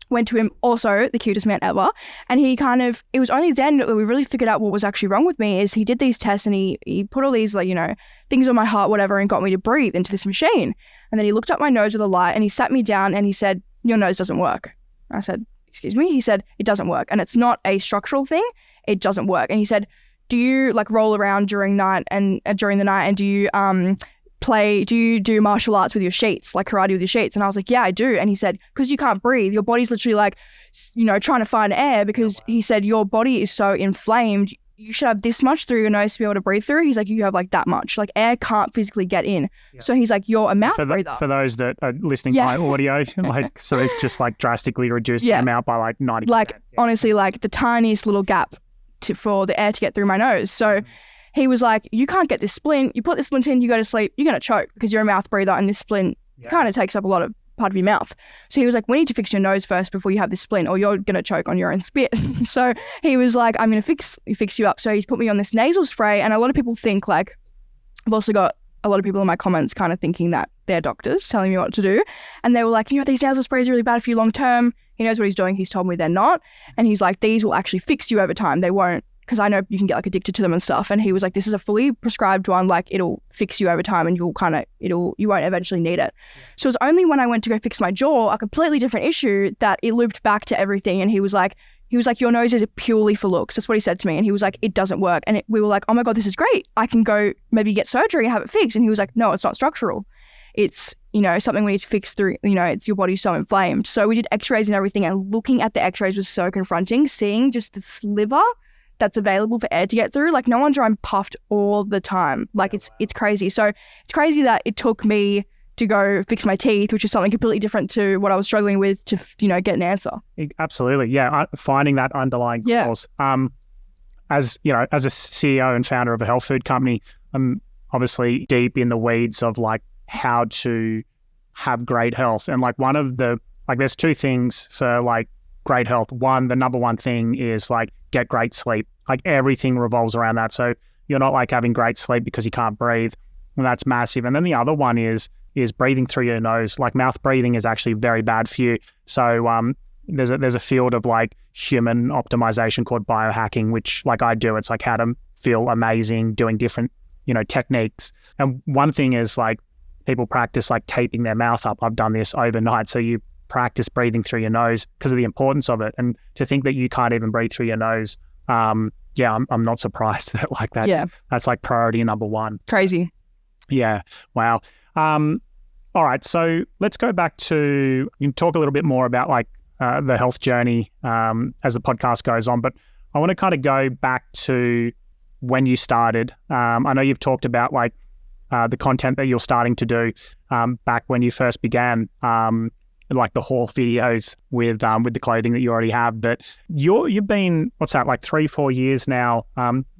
Went to him, also the cutest man ever. And it was only then that we really figured out what was actually wrong with me. Is he did these tests and he put all these like, things on my heart, whatever, and got me to breathe into this machine. And then he looked up my nose with a light and he sat me down and he said, your nose doesn't work. I said, excuse me? He said, it doesn't work. And it's not a structural thing. It doesn't work. And he said, do you like roll around during the night and do you do you do martial arts with your sheets, like karate with your sheets? And I was like, yeah, I do. And he said, because you can't breathe, your body's literally like, trying to find air, because he said your body is so inflamed. You should have this much through your nose to be able to breathe through. He's like, you have like that much, like air can't physically get in. Yeah. So he's like, you're a mouth breather. For those that are listening by audio, like, so they've just like drastically reduced the amount by like 90%. Like, honestly, like the tiniest little gap for the air to get through my nose. So he was like, you can't get this splint. You put this splint in, you go to sleep, you're going to choke because you're a mouth breather and this splint kind of takes up a lot of part of your mouth. So he was like, we need to fix your nose first before you have this splint or you're going to choke on your own spit. So he was like, I'm going to fix you up. So he's put me on this nasal spray. And a lot of people think like, I've also got a lot of people in my comments kind of thinking that they're doctors telling me what to do. And they were like, these nasal sprays are really bad for you long term. He knows what he's doing. He's told me they're not. And he's like, these will actually fix you over time. They won't, because I know you can get like addicted to them and stuff. And he was like, this is a fully prescribed one. Like it'll fix you over time and you won't eventually need it. So it was only when I went to go fix my jaw, a completely different issue, that it looped back to everything. And he was like, your nose is purely for looks. That's what he said to me. And he was like, it doesn't work. And we were like, oh my God, this is great. I can go maybe get surgery and have it fixed. And he was like, no, it's not structural. It's, something we need to fix through, it's your body's so inflamed. So we did x-rays and everything. And looking at the x-rays was so confronting, seeing just the sliver that's available for air to get through. Like no wonder I'm puffed all the time. Like it's crazy. So it's crazy that it took me to go fix my teeth, which is something completely different to what I was struggling with to, get an answer. Absolutely. Yeah. Finding that underlying cause. As a CEO and founder of a health food company, I'm obviously deep in the weeds of like how to have great health. And like there's two things for like great health. One, the number one thing is like get great sleep. Like everything revolves around that. So you're not like having great sleep because you can't breathe. And that's massive. And then the other one is breathing through your nose. Like mouth breathing is actually very bad for you. So there's a field of like human optimization called biohacking, which like I do. It's like how to feel amazing doing different, techniques. And one thing is like people practice like taping their mouth up. I've done this overnight. So you practice breathing through your nose because of the importance of it. And to think that you can't even breathe through your nose, I'm not surprised that like that's like priority number one. Crazy. Yeah. Wow. All right. So let's go back to, you can talk a little bit more about like the health journey as the podcast goes on, but I want to kind of go back to when you started. I know you've talked about like the content that you're starting to do back when you first began, like the haul videos with the clothing that you already have. But you've been, what's that, like 3-4 years now.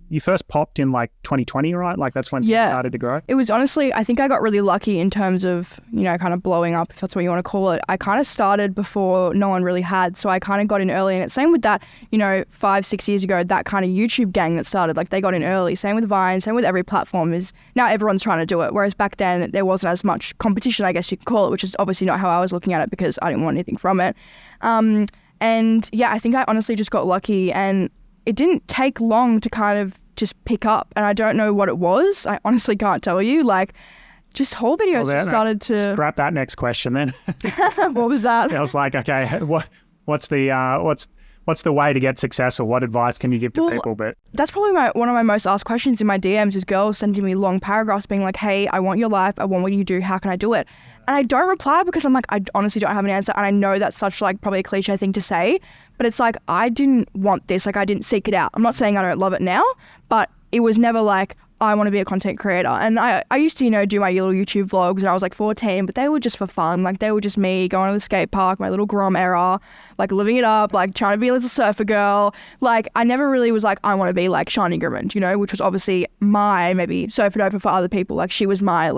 You first popped in like 2020, right? Like that's when you started to grow? It was honestly, I think I got really lucky in terms of, kind of blowing up, if that's what you want to call it. I kind of started before no one really had. So I kind of got in early. And it's same with that, 5-6 years ago, that kind of YouTube gang that started, like they got in early. Same with Vine, same with every platform is now everyone's trying to do it. Whereas back then there wasn't as much competition, I guess you could call it, which is obviously not how I was looking at it because I didn't want anything from it. And yeah, I think I honestly just got lucky and it didn't take long to kind of just pick up. And I don't know what it was. I honestly can't tell you. Like, just haul videos just started to... Scrap that next question then. What was that? I was like, okay, what's the way to get success, or what advice can you give to people? But that's probably one of my most asked questions in my DMs is girls sending me long paragraphs being like, hey, I want your life. I want what you do. How can I do it? And I don't reply because I'm like, I honestly don't have an answer. And I know that's such like probably a cliche thing to say, but it's like, I didn't want this. Like I didn't seek it out. I'm not saying I don't love it now, but it was never like, I want to be a content creator. And I used to, do my little YouTube vlogs when I was like 14, but they were just for fun. Like they were just me going to the skate park, my little Grom era, like living it up, like trying to be a little surfer girl. Like I never really was like, I want to be like Shani Grimond, which was obviously my maybe SophaDopha for other people. Like she was my,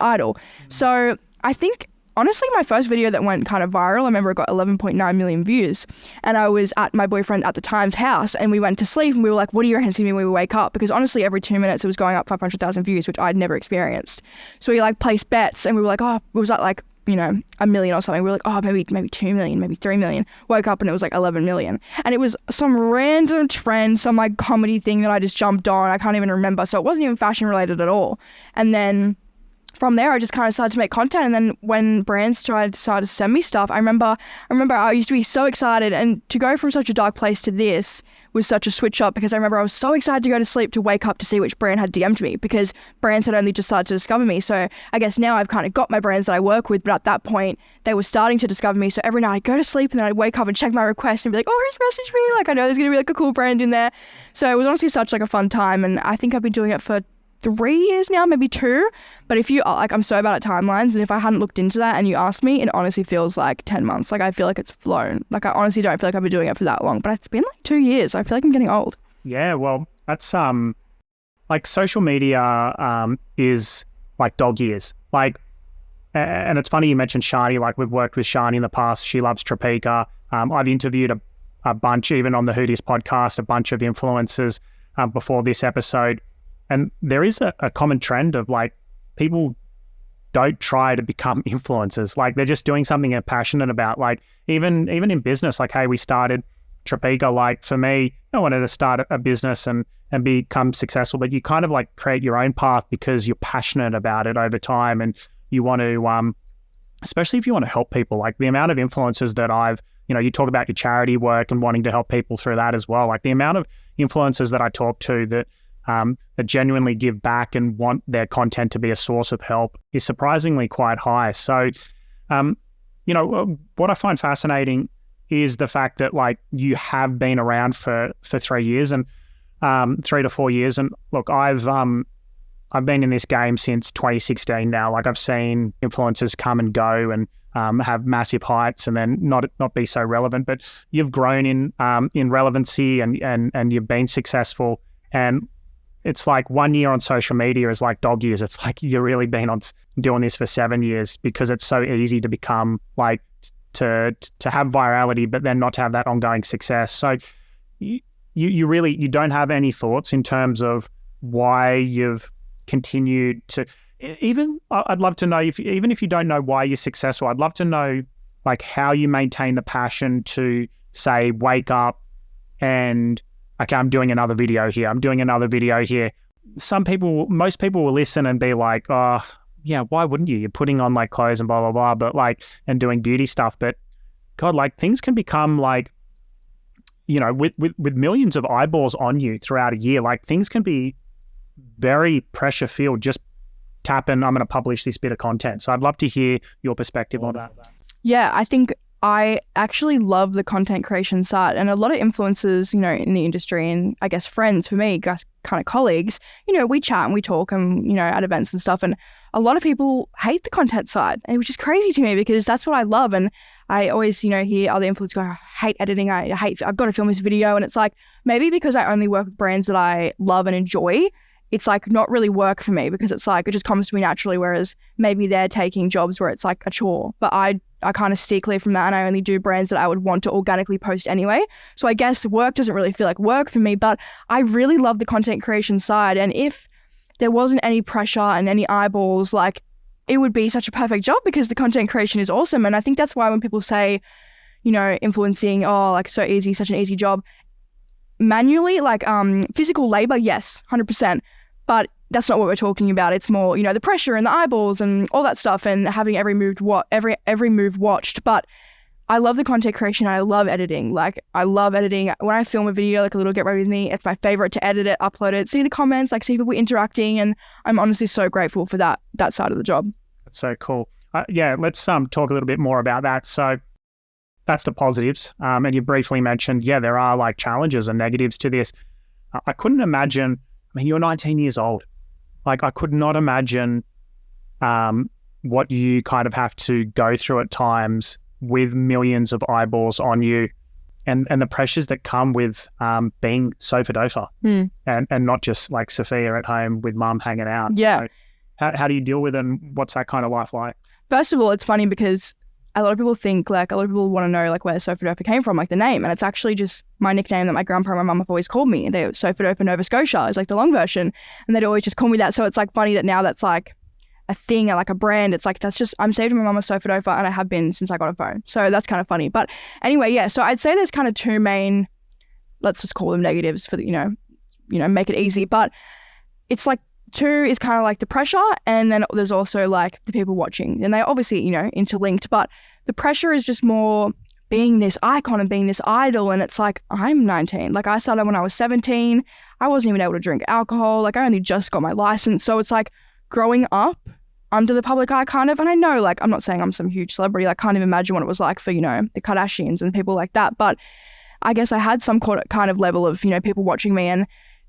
idol. So I think honestly, my first video that went kind of viral, I remember it got 11.9 million views. And I was at my boyfriend at the time's house and we went to sleep and we were like, what do you reckon it's going to be when we wake up? Because honestly, every 2 minutes it was going up 500,000 views, which I'd never experienced. So we like placed bets and we were like, oh, it was at like, 1 million or something. We were like, oh, maybe 2 million, maybe 3 million. Woke up and it was like 11 million. And it was some random trend, some like comedy thing that I just jumped on. I can't even remember. So it wasn't even fashion related at all. And then from there, I just kind of started to make content. And then when brands started to send me stuff, I remember I used to be so excited. And to go from such a dark place to this was such a switch up because I remember I was so excited to go to sleep to wake up to see which brand had DM'd me because brands had only just started to discover me. So I guess now I've kind of got my brands that I work with, but at that point, they were starting to discover me. So every night I'd go to sleep and then I'd wake up and check my request and be like, oh, who's messaged me? Like I know there's going to be like a cool brand in there. So it was honestly such like a fun time. And I think I've been doing it for 3 years now, maybe 2. But if you like, I'm so bad at timelines, and if I hadn't looked into that and you asked me, it honestly feels like 10 months. Like I feel like it's flown. Like I honestly don't feel like I've been doing it for that long, but it's been like 2 years. I feel like I'm getting old. Yeah, well, that's like social media is like dog years. Like, and it's funny you mentioned Shani. Like we've worked with Shani in the past. She loves Tropeaka. I've interviewed a bunch, even on the Hoodies podcast, a bunch of influencers before this episode. And there is a common trend of like people don't try to become influencers. Like they're just doing something they're passionate about. Like even in business, like, hey, we started Tropeaka. Like for me, I wanted to start a business and become successful, but you kind of like create your own path because you're passionate about it over time. And you want to, especially if you want to help people, like the amount of influencers that I've, you talk about your charity work and wanting to help people through that as well. Like the amount of influencers that I talk to that genuinely give back and want their content to be a source of help is surprisingly quite high. So, what I find fascinating is the fact that like you have been around for 3 years and 3 to 4 years. And look, I've been in this game since 2016 now. Like I've seen influencers come and go and have massive heights and then not be so relevant. But you've grown in relevancy and you've been successful. And it's like 1 year on social media is like dog years. It's like you've really been on doing this for 7 years because it's so easy to become like to have virality, but then not to have that ongoing success. So you really don't have any thoughts in terms of why you've continued to. Even I'd love to know even if you don't know why you're successful, I'd love to know like how you maintain the passion to say wake up and okay, I'm doing another video here. Most people will listen and be like, oh yeah, why wouldn't you? You're putting on like clothes and blah blah blah, but like and doing beauty stuff. But God, like things can become like, with millions of eyeballs on you throughout a year, like things can be very pressure filled. Just tap in, I'm going to publish this bit of content. So I'd love to hear your perspective on that. Yeah, I think I actually love the content creation side, and a lot of influencers, in the industry and I guess friends for me, guys, kind of colleagues, we chat and we talk and, at events and stuff. And a lot of people hate the content side, which is crazy to me because that's what I love. And I always, hear other influencers go, I hate editing. I've got to film this video. And it's like, maybe because I only work with brands that I love and enjoy, it's like not really work for me because it's like, it just comes to me naturally. Whereas maybe they're taking jobs where it's like a chore, but I kind of steer clear from that and I only do brands that I would want to organically post anyway. So I guess work doesn't really feel like work for me, but I really love the content creation side. And if there wasn't any pressure and any eyeballs, like it would be such a perfect job because the content creation is awesome. And I think that's why when people say, influencing, oh, like so easy, such an easy job, manually, like physical labor, yes, 100%. But that's not what we're talking about. It's more, the pressure and the eyeballs and all that stuff and having every move watched. But I love the content creation. I love editing. Like I love editing. When I film a video, like a little Get Ready With Me, it's my favorite to edit it, upload it, see the comments, like see people interacting. And I'm honestly so grateful for that side of the job. That's so cool. Let's talk a little bit more about that. So that's the positives. And you briefly mentioned, there are like challenges and negatives to this. I couldn't imagine, you're 19 years old. Like I could not imagine what you kind of have to go through at times with millions of eyeballs on you and the pressures that come with being SophaDopha and not just like Sophia at home with mum hanging out. Yeah. So how do you deal with it and what's that kind of life like? First of all, it's funny because a lot of people think like, a lot of people want to know like where SophaDopha came from, like the name. And it's actually just my nickname that my grandpa and my mum have always called me. They're SophaDopha Nova Scotia is like the long version. And they'd always just call me that. So it's like funny that now that's like a thing, like a brand. It's like, that's just, I'm saved to my mum as SophaDopha and I have been since I got a phone. So that's kind of funny. But anyway, yeah. So I'd say there's kind of two main, let's just call them negatives for the, make it easy. But it's like, two is kind of like the pressure, and then there's also like the people watching, and they obviously, interlinked, but the pressure is just more being this icon and being this idol. And it's like, I'm 19. Like I started when I was 17. I wasn't even able to drink alcohol. Like I only just got my license. So it's like growing up under the public eye kind of, and I know like, I'm not saying I'm some huge celebrity. I can't even imagine what it was like for, the Kardashians and people like that. But I guess I had some kind of level of, people watching me, and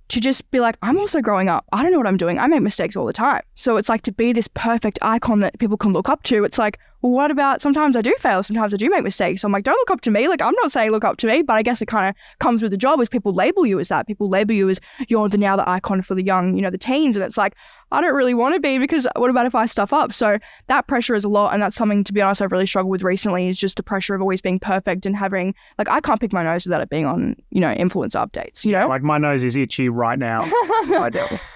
to just be like, I'm also growing up. I don't know what I'm doing. I make mistakes all the time. So it's like to be this perfect icon that people can look up to. It's like, well, what about sometimes I do fail? Sometimes I do make mistakes. So I'm like, don't look up to me. Like, I'm not saying look up to me, but I guess it kind of comes with the job is people label you as that. People label you as you're now the icon for the young, the teens. And it's like, I don't really want to be because what about if I stuff up? So that pressure is a lot. And that's something, to be honest, I've really struggled with recently is just the pressure of always being perfect and having, like, I can't pick my nose without it being on, influencer updates, Like my nose is itchy right now.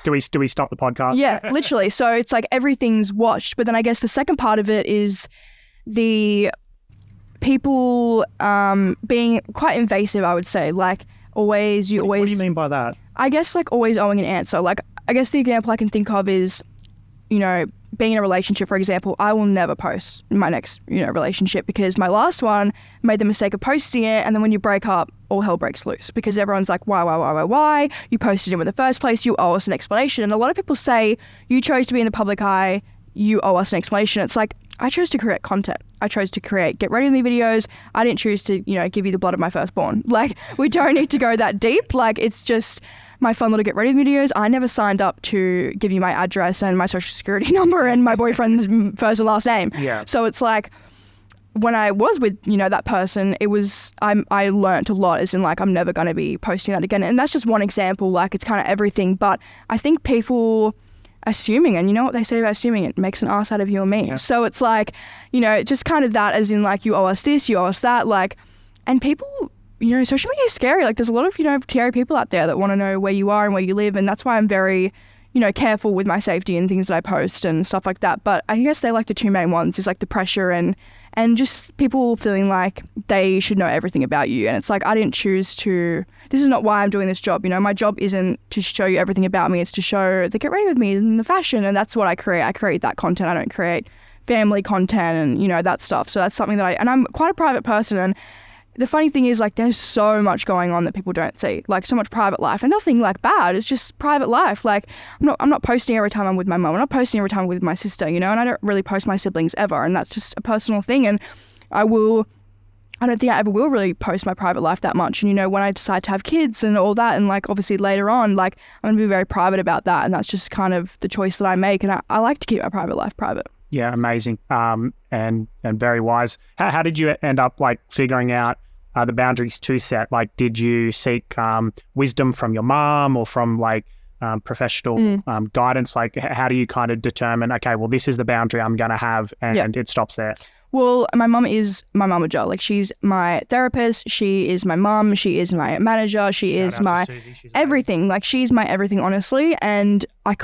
Do we stop the podcast? Yeah, literally. So it's like everything's watched. But then I guess the second part of it is the people being quite invasive, I would say. Like What do you mean by that? I guess like always owing an answer. Like I guess the example I can think of is, being in a relationship, for example. I will never post my next, relationship because my last one made the mistake of posting it. And then when you break up, all hell breaks loose because everyone's like, why? You posted him in the first place. You owe us an explanation. And a lot of people say you chose to be in the public eye. You owe us an explanation. It's like, I chose to create content. I chose to create get ready with me videos. I didn't choose to, give you the blood of my firstborn. Like, we don't need to go that deep. Like, it's just my fun little get ready with videos. I never signed up to give you my address and my social security number and my boyfriend's first and last name. Yeah. So it's like, when I was with, that person, it was, I learned a lot, as in like, I'm never going to be posting that again. And that's just one example. Like, it's kind of everything. But I think people assuming, and you know what they say about assuming, it makes an ass out of you and me. Yeah. So it's like, just kind of that, as in like, you owe us this, you owe us that, like, and people, social media is scary. Like, there's a lot of, scary people out there that want to know where you are and where you live. And that's why I'm very, careful with my safety and things that I post and stuff like that. But I guess they're like the two main ones is like the pressure and just people feeling like they should know everything about you. And it's like, I didn't choose to, this is not why I'm doing this job. My job isn't to show you everything about me. It's to show the get ready with me and the fashion. And that's what I create. I create that content. I don't create family content and, that stuff. So that's something that and I'm quite a private person. And the funny thing is, like, there's so much going on that people don't see, like so much private life and nothing like bad. It's just private life. Like, I'm not posting every time I'm with my mum. I'm not posting every time I'm with my sister, and I don't really post my siblings ever. And that's just a personal thing. And I don't think I ever will really post my private life that much. And, when I decide to have kids and all that, and like, obviously later on, like, I'm going to be very private about that. And that's just kind of the choice that I make. And I like to keep my private life private. Yeah, amazing. And very wise. How did you end up like figuring out the boundaries to set? Like, did you seek wisdom from your mom or from like professional guidance? Like, how do you kind of determine, okay, well, this is the boundary I'm going to have and it stops there? Well, my mum is my mamager. Like, she's my therapist. She is my mum. She is my manager. She is my everything. Like, she's my everything, honestly. And I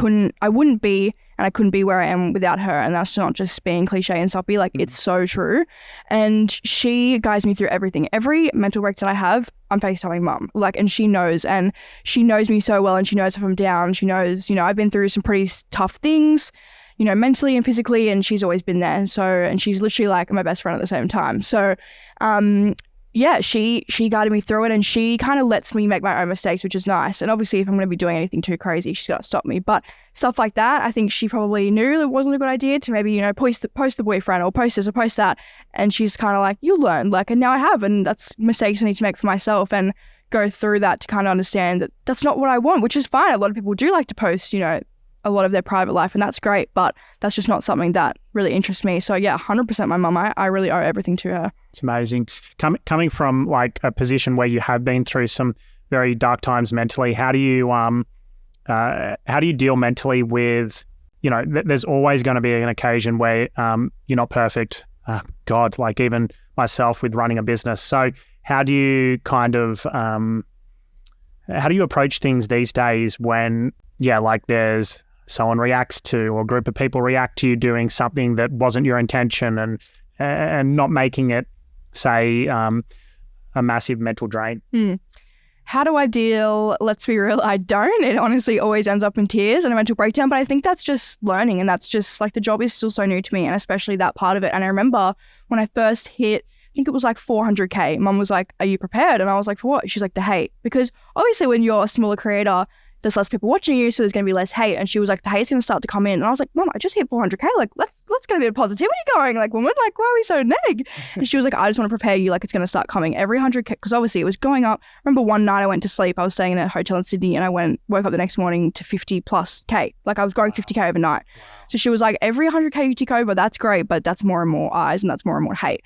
wouldn't be where I am without her. And that's not just being cliche and soppy. Like, it's so true. And she guides me through everything. Every mental breakdown I have, I'm FaceTiming mum. Like, and she knows me so well. And she knows if I'm down. She knows, I've been through some pretty tough things, mentally and physically, and she's always been there. So, and she's literally like my best friend at the same time. So, she guided me through it, and she kind of lets me make my own mistakes, which is nice. And obviously, if I'm going to be doing anything too crazy, she's got to stop me. But stuff like that, I think she probably knew it wasn't a good idea to maybe, post the boyfriend or post this or post that. And she's kind of like, you'll learn. Like, and now I have, and that's mistakes I need to make for myself and go through that to kind of understand that that's not what I want, which is fine. A lot of people do like to post, a lot of their private life, and that's great, but that's just not something that really interests me. So yeah, 100% my mum. I really owe everything to her. It's amazing. Coming from like a position where you have been through some very dark times mentally, how do you deal mentally with, there's always going to be an occasion where you're not perfect. God, like even myself with running a business. So how do you kind of how do you approach things these days when like there's someone reacts to, or a group of people react to you doing something that wasn't your intention, and not making it, say, a massive mental drain? How do I deal? Let's be real, I don't. It honestly always ends up in tears and a mental breakdown, but I think that's just learning, and that's just like, the job is still so new to me, and especially that part of it. And I remember when I first hit, I think it was like 400K, mum was like, are you prepared? And I was like, for what? She's like, the hate. Because obviously when you're a smaller creator, there's less people watching you, so there's going to be less hate. And she was like, the hate's going to start to come in. And I was like, Mom, I just hit 400K. Like, let's get a bit of positivity going. Like, woman, like, why are we so neg? And she was like, I just want to prepare you. Like, it's going to start coming every 100K. Because obviously it was going up. I remember one night I went to sleep. I was staying in a hotel in Sydney and I woke up the next morning to 50 plus K. Like, I was going 50K overnight. So she was like, every 100K you tick over, that's great. But that's more and more eyes and that's more and more hate.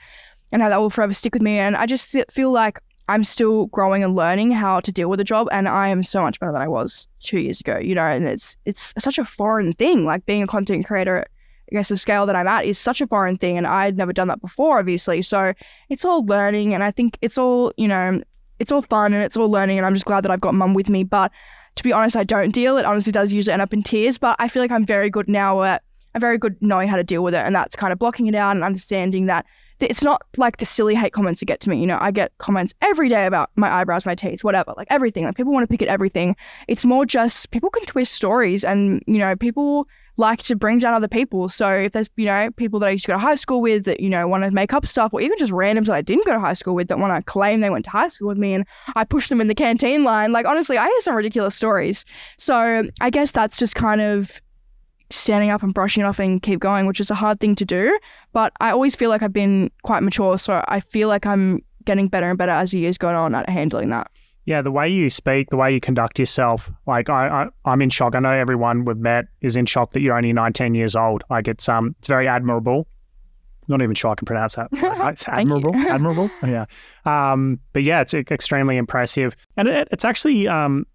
And how that will forever stick with me. And I just feel like I'm still growing and learning how to deal with the job, and I am so much better than I was 2 years ago, you know, and it's such a foreign thing. Like, being a content creator, I guess the scale that I'm at is such a foreign thing, and I had never done that before, obviously. So it's all learning, and I think it's all, you know, it's all fun and it's all learning, and I'm just glad that I've got Mum with me. But to be honest, I don't deal. It honestly does usually end up in tears, but I feel like I'm very good knowing how to deal with it, and that's kind of blocking it out and understanding that it's not like the silly hate comments that get to me. You know, I get comments every day about my eyebrows, my teeth, whatever, like everything. Like, people want to pick at everything. It's more just people can twist stories, and, you know, people like to bring down other people. So if there's, you know, people that I used to go to high school with that, you know, want to make up stuff, or even just randoms that I didn't go to high school with that want to claim they went to high school with me and I push them in the canteen line. Like, honestly, I hear some ridiculous stories. So I guess that's just kind of standing up and brushing it off and keep going, which is a hard thing to do. But I always feel like I've been quite mature. So I feel like I'm getting better and better as the years go on at handling that. Yeah, the way you speak, the way you conduct yourself, like I'm in shock. I know everyone we've met is in shock that you're only 19 years old. Like, it's very admirable. Not even sure I can pronounce that. It's admirable. Admirable. Yeah. But yeah, it's extremely impressive. And it's actually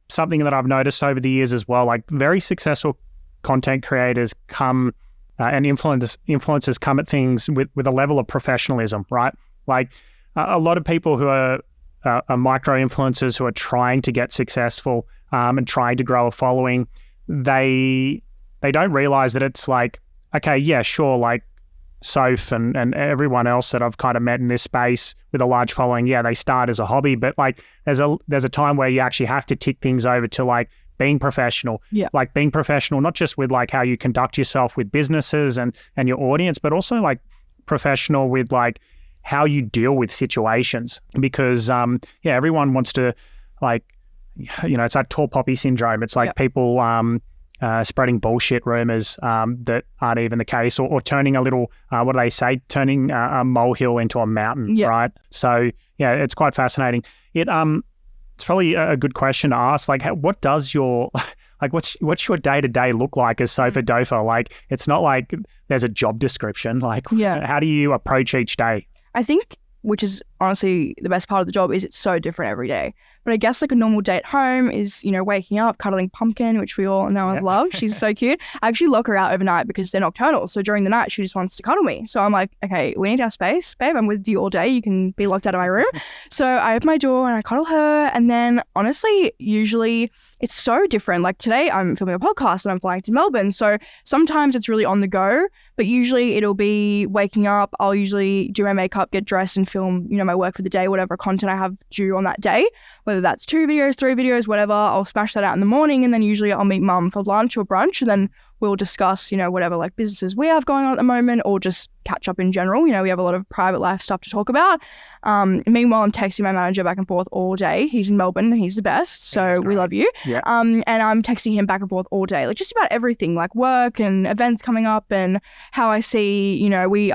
something that I've noticed over the years as well. Like, very successful content creators come and influencers come at things with a level of professionalism, right? Like, a lot of people who are micro influencers who are trying to get successful and trying to grow a following, they don't realize that it's like, okay, yeah, sure, like Soph and everyone else that I've kind of met in this space with a large following, yeah, they start as a hobby, but like there's a time where you actually have to tick things over to like being professional. Yeah. Like, being professional, not just with like how you conduct yourself with businesses and your audience, but also like professional with like how you deal with situations. Because everyone wants to, like, you know, it's that tall poppy syndrome. It's like people spreading bullshit rumors that aren't even the case, or turning a little, what do they say? Turning a molehill into a mountain, right? So yeah, it's quite fascinating. It's probably a good question to ask. Like, what does your, like, what's your day-to-day look like as SophaDopha? Like, it's not like there's a job description. Like, how do you approach each day? I think, which is honestly the best part of the job, is it's so different every day. But I guess like a normal day at home is, you know, waking up, cuddling Pumpkin, which we all know and love. She's so cute. I actually lock her out overnight because they're nocturnal. So during the night, she just wants to cuddle me. So I'm like, okay, we need our space, babe. I'm with you all day. You can be locked out of my room. So I open my door and I cuddle her. And then honestly, usually it's so different. Like, today I'm filming a podcast and I'm flying to Melbourne. So sometimes it's really on the go, but usually it'll be waking up. I'll usually do my makeup, get dressed and film, you know, my work for the day, whatever content I have due on that day, whether that's 2 videos, 3 videos, whatever. I'll smash that out in the morning, and then usually I'll meet Mum for lunch or brunch, and then we'll discuss, you know, whatever like businesses we have going on at the moment, or just catch up in general. You know, we have a lot of private life stuff to talk about. Meanwhile, I'm texting my manager back and forth all day. He's in Melbourne. He's the best. So we love you. Yeah. And I'm texting him back and forth all day, like just about everything, like work and events coming up and how I see, you know, we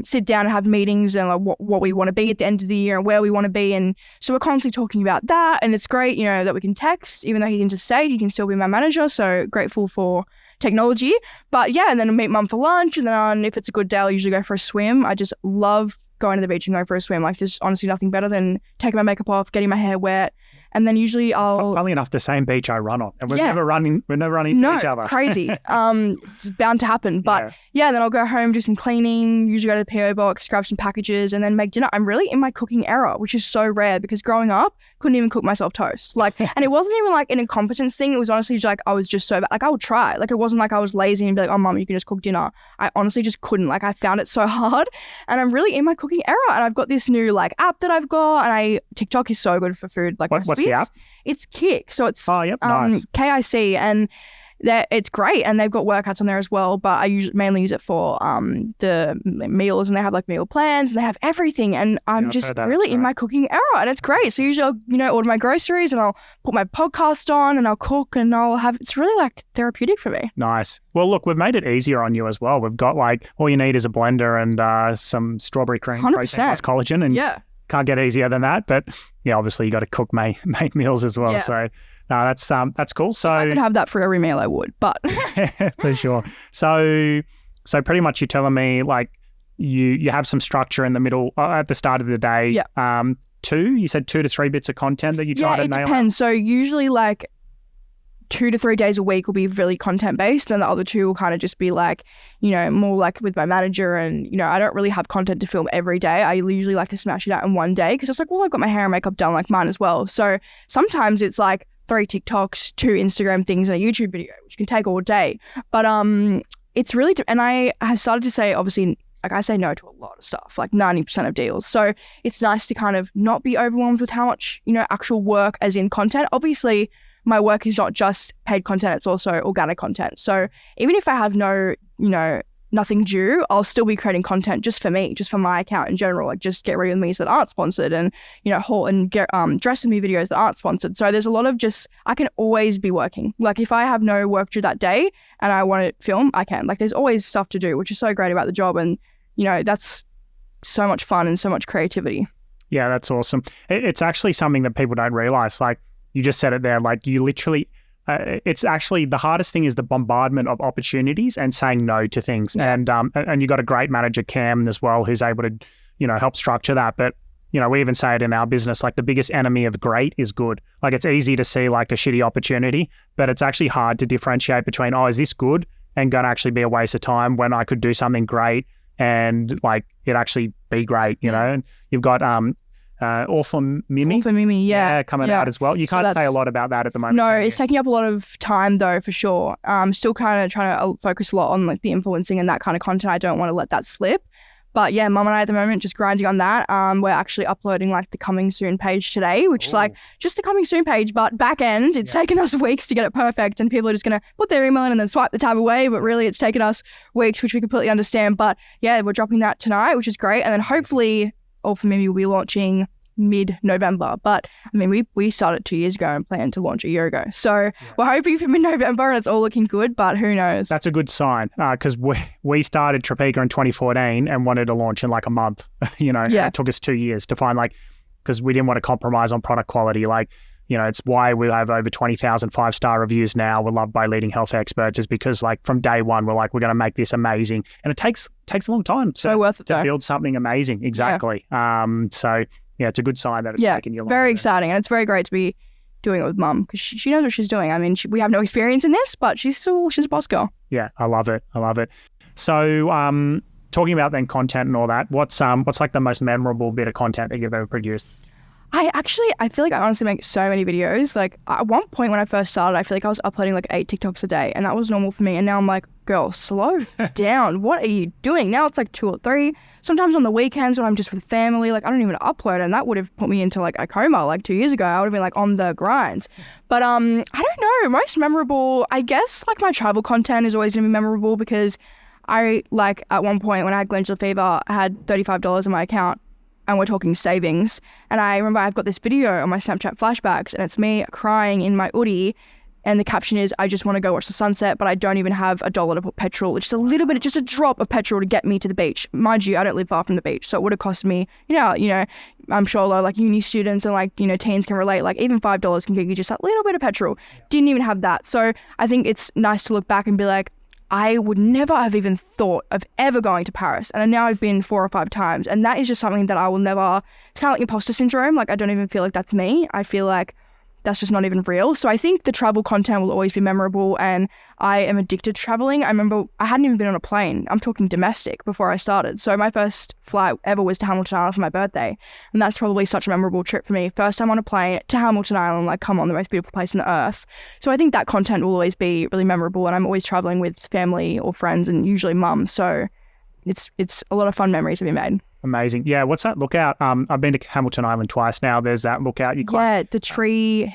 sit down and have meetings and like what we want to be at the end of the year and where we want to be. And so we're constantly talking about that. And it's great, you know, that we can text, even though he's interstate, he can still be my manager. So grateful for technology. But yeah, and then I'll meet Mum for lunch. And then if it's a good day, I'll usually go for a swim. I just love going to the beach and going for a swim. Like, there's honestly nothing better than taking my makeup off, getting my hair wet. And then usually Funnily enough, the same beach I run on. And we're never running into each other. Crazy. It's bound to happen. But yeah, then I'll go home, do some cleaning, usually go to the PO box, grab some packages, and then make dinner. I'm really in my cooking era, which is so rare because growing up, couldn't even cook myself toast. Like, and it wasn't even like an incompetence thing. It was honestly just like, I was just so bad. Like, I would try. Like, it wasn't like I was lazy and be like, oh, Mum, you can just cook dinner. I honestly just couldn't. Like, I found it so hard. And I'm really in my cooking era. And I've got this new like app that I've got. And TikTok is so good for food. Like, what's the app? It's Kick. So it's nice. KIC. And it's great, and they've got workouts on there as well, but I mainly use it for the meals, and they have like meal plans, and they have everything, and I'm just really in my cooking era, and it's great. So usually I'll order my groceries, and I'll put my podcast on, and I'll cook, and it's really like therapeutic for me. Nice. Well, look, we've made it easier on you as well. We've got like all you need is a blender and some strawberry cream, 100%. protein plus collagen, and can't get easier than that. But yeah, obviously you got to cook, make meals as well. Yeah. So no, that's cool. So if I could have that for every meal, I would. But for sure. So pretty much you're telling me like you have some structure in the middle at the start of the day. Yeah. You said 2 to 3 bits of content that you try to nail. Yeah, it depends. So usually like 2 to 3 days a week will be really content based, and the other 2 will kind of just be like, more like with my manager, and I don't really have content to film every day. I usually like to smash it out in one day, because it's like, well, I've got my hair and makeup done like mine as well. So sometimes it's like 3 TikToks, 2 Instagram things, and a YouTube video, which can take all day. But it's really and I have started to say, obviously, like I say no to a lot of stuff, like 90% of deals. So it's nice to kind of not be overwhelmed with how much actual work as in content. Obviously my work is not just paid content, it's also organic content. So even if I have nothing due, I'll still be creating content just for me, just for my account in general, like just get ready with me's that aren't sponsored, and, haul and get dress with me videos that aren't sponsored. So there's a lot of I can always be working. Like if I have no work due that day and I want to film, I can. Like there's always stuff to do, which is so great about the job. And, that's so much fun and so much creativity. Yeah, that's awesome. It's actually something that people don't realize. Like, you just said it there, like you literally, it's actually the hardest thing is the bombardment of opportunities and saying no to things. Yeah. And you got a great manager, Cam, as well, who's able to, help structure that. But, we even say it in our business, like the biggest enemy of great is good. Like it's easy to see like a shitty opportunity, but it's actually hard to differentiate between, is this good and going to actually be a waste of time when I could do something great and like it actually be great, And you've got, Awful Mimi, yeah, coming out as well. You can't say a lot about that at the moment. No, it's taking up a lot of time though, for sure. Still kind of trying to focus a lot on like the influencing and that kind of content. I don't want to let that slip. But yeah, Mum and I at the moment just grinding on that. We're actually uploading like the coming soon page today, which is like just a coming soon page, but back end, it's taken us weeks to get it perfect, and people are just going to put their email in and then swipe the tab away. But really it's taken us weeks, which we completely understand. But yeah, we're dropping that tonight, which is great. And then hopefully All for Mimi will be launching mid-November. But I mean, we started 2 years ago and planned to launch a year ago. So we're hoping for mid-November, and it's all looking good, but who knows? That's a good sign, because we started Tropeaka in 2014 and wanted to launch in like a month. It took us 2 years to find because we didn't want to compromise on product quality. It's why we have over 20,000 5-star reviews now. We're loved by leading health experts, is because from day one, we're going to make this amazing. And it takes a long time to build something amazing. Exactly. Yeah. Yeah, it's a good sign that it's taking you long. Very exciting. And it's very great to be doing it with Mum, because she knows what she's doing. I mean, we have no experience in this, but she's a boss girl. Yeah, I love it. So talking about then content and all that, what's like the most memorable bit of content that you've ever produced? I feel like I honestly make so many videos. Like at one point when I first started, I feel like I was uploading like 8 TikToks a day, and that was normal for me. And now I'm like, girl, slow down. What are you doing? Now it's like 2 or 3. Sometimes on the weekends when I'm just with family, like I don't even upload, and that would have put me into like a coma like 2 years ago. I would have been like on the grind. But I don't know, most memorable, I guess like my travel content is always gonna be memorable, because I like at one point when I had glandular fever, I had $35 in my account. And we're talking savings. And I remember I've got this video on my Snapchat flashbacks, and it's me crying in my hoodie. And the caption is, I just want to go watch the sunset, but I don't even have $1 to put petrol. It's just a little bit, just a drop of petrol to get me to the beach. Mind you, I don't live far from the beach. So it would have cost me, I'm sure a lot of like uni students and teens can relate. Like even $5 can get you just a little bit of petrol. Didn't even have that. So I think it's nice to look back and be like, I would never have even thought of ever going to Paris. And now I've been 4 or 5 times. And that is just something that I will never, it's kind of like imposter syndrome. Like I don't even feel like that's me. I feel like that's just not even real. So I think the travel content will always be memorable, and I am addicted to traveling. I remember I hadn't even been on a plane. I'm talking domestic before I started. So my first flight ever was to Hamilton Island for my birthday. And that's probably such a memorable trip for me. First time on a plane to Hamilton Island, like come on, the most beautiful place on the earth. So I think that content will always be really memorable, and I'm always traveling with family or friends, and usually mum. So it's a lot of fun memories have been made. Amazing. Yeah, what's that lookout? I've been to Hamilton Island twice now. There's that lookout you climb. Yeah, the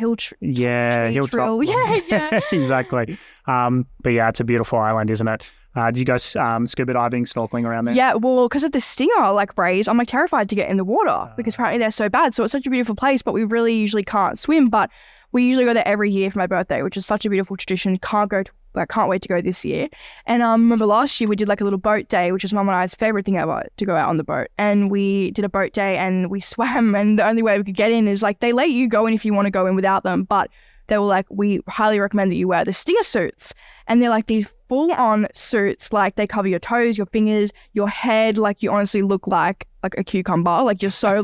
hilltop. Yeah. Exactly. But yeah, it's a beautiful island, isn't it? Do you go scuba diving, snorkeling around there? Yeah, well, because of the stinger rays, I'm terrified to get in the water because apparently they're so bad. So it's such a beautiful place, but we really usually can't swim. But we usually go there every year for my birthday, which is such a beautiful tradition. Can't wait to go this year. And remember last year we did a little boat day, which is Mum and I's favorite thing ever, to go out on the boat. And we did a boat day and we swam, and the only way we could get in is they let you go in if you want to go in without them, but they were we highly recommend that you wear the stinger suits. And they're these full-on suits, they cover your toes, your fingers, your head, you honestly look like a cucumber, you're so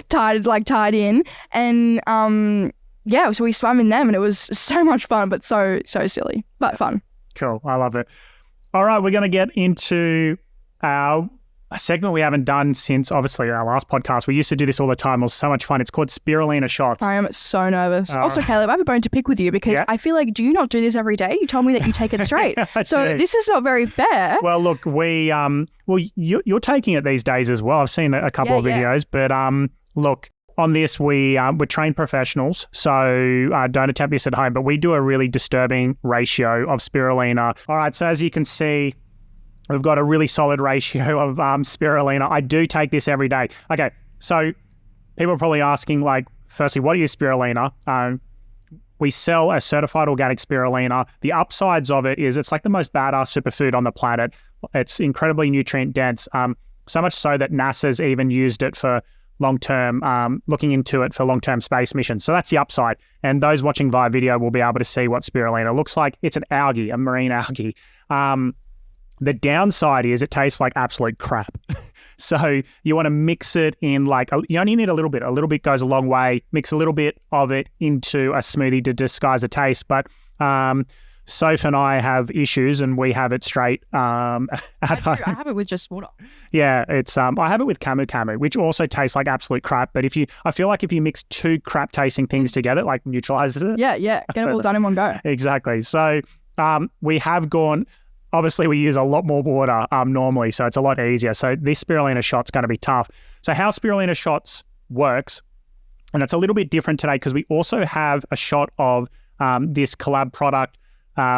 tied in. And yeah, so we swam in them and it was so much fun, but so silly, but fun. Cool. I love it. All right, we're going to get into a segment we haven't done since, obviously, our last podcast. We used to do this all the time. It was so much fun. It's called Spirulina Shots. I am so nervous. Also, Caleb, I have a bone to pick with you because I feel do you not do this every day? You told me that you take it straight. So this is not very fair. Well, look, you're taking it these days as well. I've seen a couple of videos, but look, on this, we're trained professionals, so don't attempt this at home, but we do a really disturbing ratio of spirulina. All right, so as you can see, we've got a really solid ratio of spirulina. I do take this every day. Okay, so people are probably asking, firstly, what is spirulina? We sell a certified organic spirulina. The upsides of it is it's the most badass superfood on the planet. It's incredibly nutrient dense, so much so that NASA's even used it for long-term, looking into it for long-term space missions. So that's the upside. And those watching via video will be able to see what spirulina looks like. It's an algae, a marine algae. The downside is it tastes like absolute crap. So you want to mix it in you only need a little bit. A little bit goes a long way. Mix a little bit of it into a smoothie to disguise the taste. But Soph and I have issues, and we have it straight. I have it with just water. Yeah, it's I have it with camu, which also tastes like absolute crap. But I feel like if you mix two crap tasting things together, neutralizes it. Yeah, get it all done in one go. Exactly. So we have gone. Obviously, we use a lot more water normally, so it's a lot easier. So this spirulina shot's going to be tough. So how spirulina shots works, and it's a little bit different today because we also have a shot of this collab product.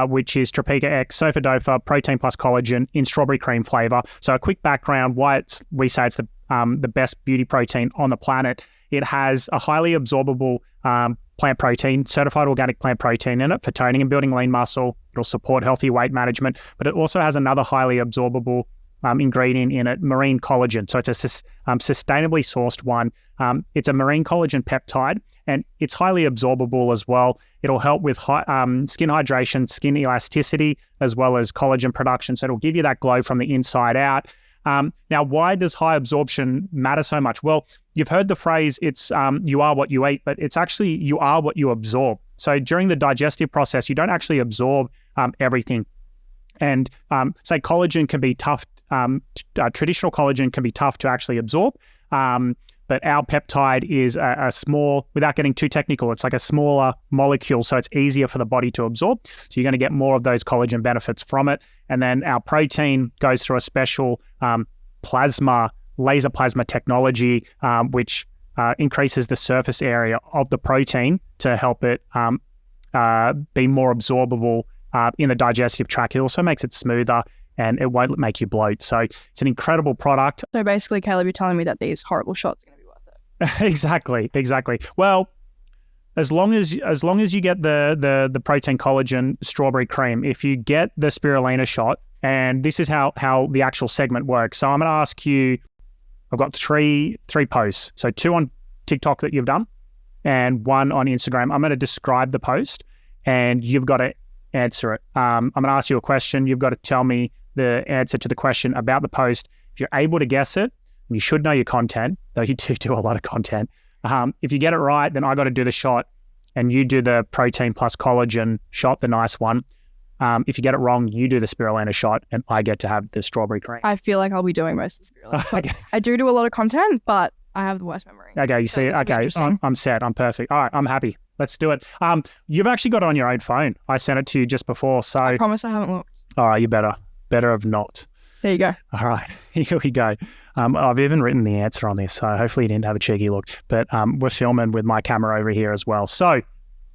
Which is Tropeaka X SophaDopha Protein Plus Collagen in strawberry cream flavor. So a quick background why we say it's the best beauty protein on the planet. It has a highly absorbable plant protein, certified organic plant protein in it for toning and building lean muscle. It'll support healthy weight management, but it also has another highly absorbable ingredient in it, marine collagen. So it's a sustainably sourced one. It's a marine collagen peptide, and it's highly absorbable as well. It'll help with skin hydration, skin elasticity, as well as collagen production. So it'll give you that glow from the inside out. Now, why does high absorption matter so much? Well, you've heard the phrase, it's you are what you eat, but it's actually you are what you absorb. So during the digestive process, you don't actually absorb everything. And say collagen can be tough, traditional collagen can be tough to actually absorb. But our peptide is a small, without getting too technical, it's a smaller molecule, so it's easier for the body to absorb. So you're going to get more of those collagen benefits from it. And then our protein goes through a special laser plasma technology, which increases the surface area of the protein to help it be more absorbable in the digestive tract. It also makes it smoother, and it won't make you bloat. So it's an incredible product. So basically, Caleb, you're telling me that these horrible shots are going to be worth it. Exactly. Well, as long as you get the protein collagen strawberry cream, if you get the spirulina shot, and this is how the actual segment works. So I'm going to ask you, I've got three posts. So 2 on TikTok that you've done and 1 on Instagram. I'm going to describe the post and you've got to answer it. I'm going to ask you a question. You've got to tell me the answer to the question about the post. If you're able to guess it, you should know your content, though you do a lot of content. If you get it right, then I got to do the shot and you do the protein plus collagen shot, the nice one. If you get it wrong, you do the spirulina shot and I get to have the strawberry cream. I feel like I'll be doing most of the spirulina. Okay. I do a lot of content, but I have the worst memory. Okay, you see, okay, I'm set, I'm perfect. All right, I'm happy. Let's do it. You've actually got it on your own phone. I sent it to you just before, so. I promise I haven't looked. All right, you better have not. There you go. All right, here we go. I've even written the answer on this, so hopefully you didn't have a cheeky look. But we're filming with my camera over here as well. So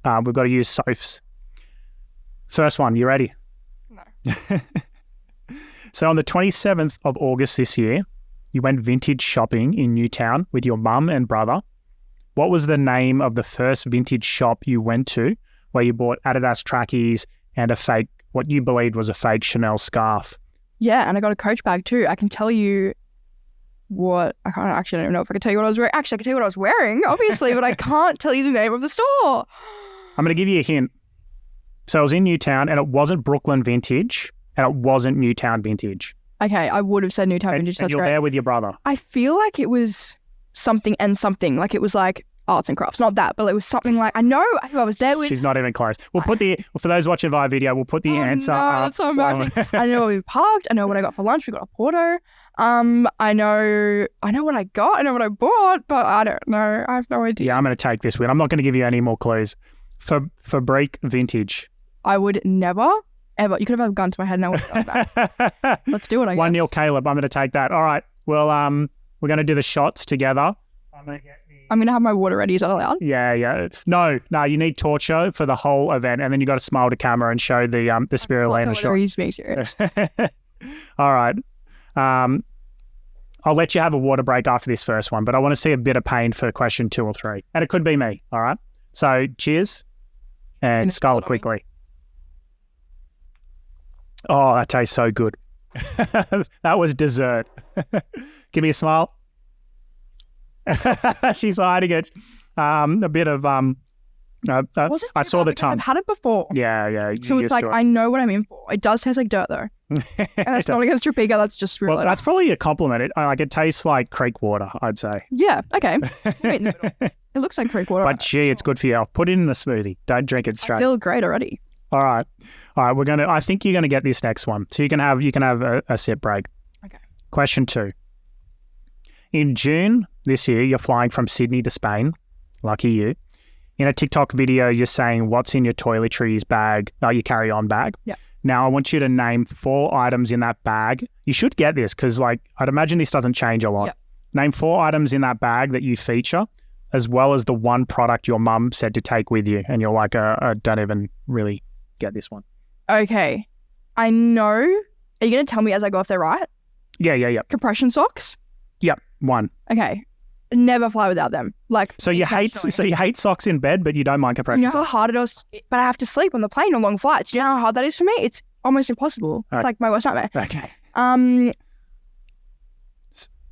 we've got to use Sophs. First one, you ready? No. So on the 27th of August this year, you went vintage shopping in Newtown with your mum and brother. What was the name of the first vintage shop you went to where you bought Adidas trackies and what you believed was a fake Chanel scarf? Yeah, and I got a Coach bag too. I can tell you what I don't even know if I can tell you what I was wearing. Actually, I can tell you what I was wearing, obviously, but I can't tell you the name of the store. I'm going to give you a hint. So it was in Newtown, and it wasn't Brooklyn vintage, and it wasn't Newtown vintage. Okay, I would have said Newtown vintage. And That's you're great. there with your brother. I feel like it was something and something. Like it was like arts and crafts, not that, but it was something like I know who I was there with. She's not even close. We'll put for those watching via video, we'll put the answer up. That's so embarrassing. I know where we parked. I know what I got for lunch. We got a Porto. I know what I got. I know what I bought, but I don't know. I have no idea. Yeah, I'm going to take this win. I'm not going to give you any more clues. Fabrique vintage. I would never, ever. You could have had a gun to my head and I would have done that. Let's do it, I guess. 1-0 Caleb. I'm going to take that. All right. Well, we're going to do the shots together. I'm going to have my water ready. Is that allowed? Yeah. No, you need torture for the whole event, and then you got to smile to camera and show the spirulina shot. He's being serious. All right. I'll let you have a water break after this first one, but I want to see a bit of pain for question 2 or 3. And it could be me. All right. So cheers and scull quickly. Oh, that tastes so good. That was dessert. Give me a smile. She's hiding it. A bit of I saw the tongue. I've had it before. Yeah. So it's like I know what I'm in for. It does taste like dirt though, and that's not against Tropeaka. That's just well, that's probably a compliment. It tastes like creek water, I'd say. Yeah. Okay. Right in the middle. It looks like creek water. But gee, it's good for you. I'll put it in a smoothie. Don't drink it straight. I feel great already. All right. I think you're gonna get this next one. So you can have a sip break. Okay. Question 2. In June this year, you're flying from Sydney to Spain. Lucky you. In a TikTok video, you're saying what's in your toiletries bag, your carry-on bag. Yeah. Now, I want you to name 4 items in that bag. You should get this because, I'd imagine this doesn't change a lot. Yeah. Name 4 items in that bag that you feature, as well as the one product your mum said to take with you. And you're like, I don't even really get this one. Okay. I know. Are you going to tell me as I go if they're right? Yeah. Compression socks? Yep, 1. Okay. Never fly without them. So you hate socks in bed, but you don't mind compression. You know how hard it is, but I have to sleep on the plane on long flights. Do you know how hard that is for me? It's almost impossible. Okay. It's like my worst nightmare. Okay.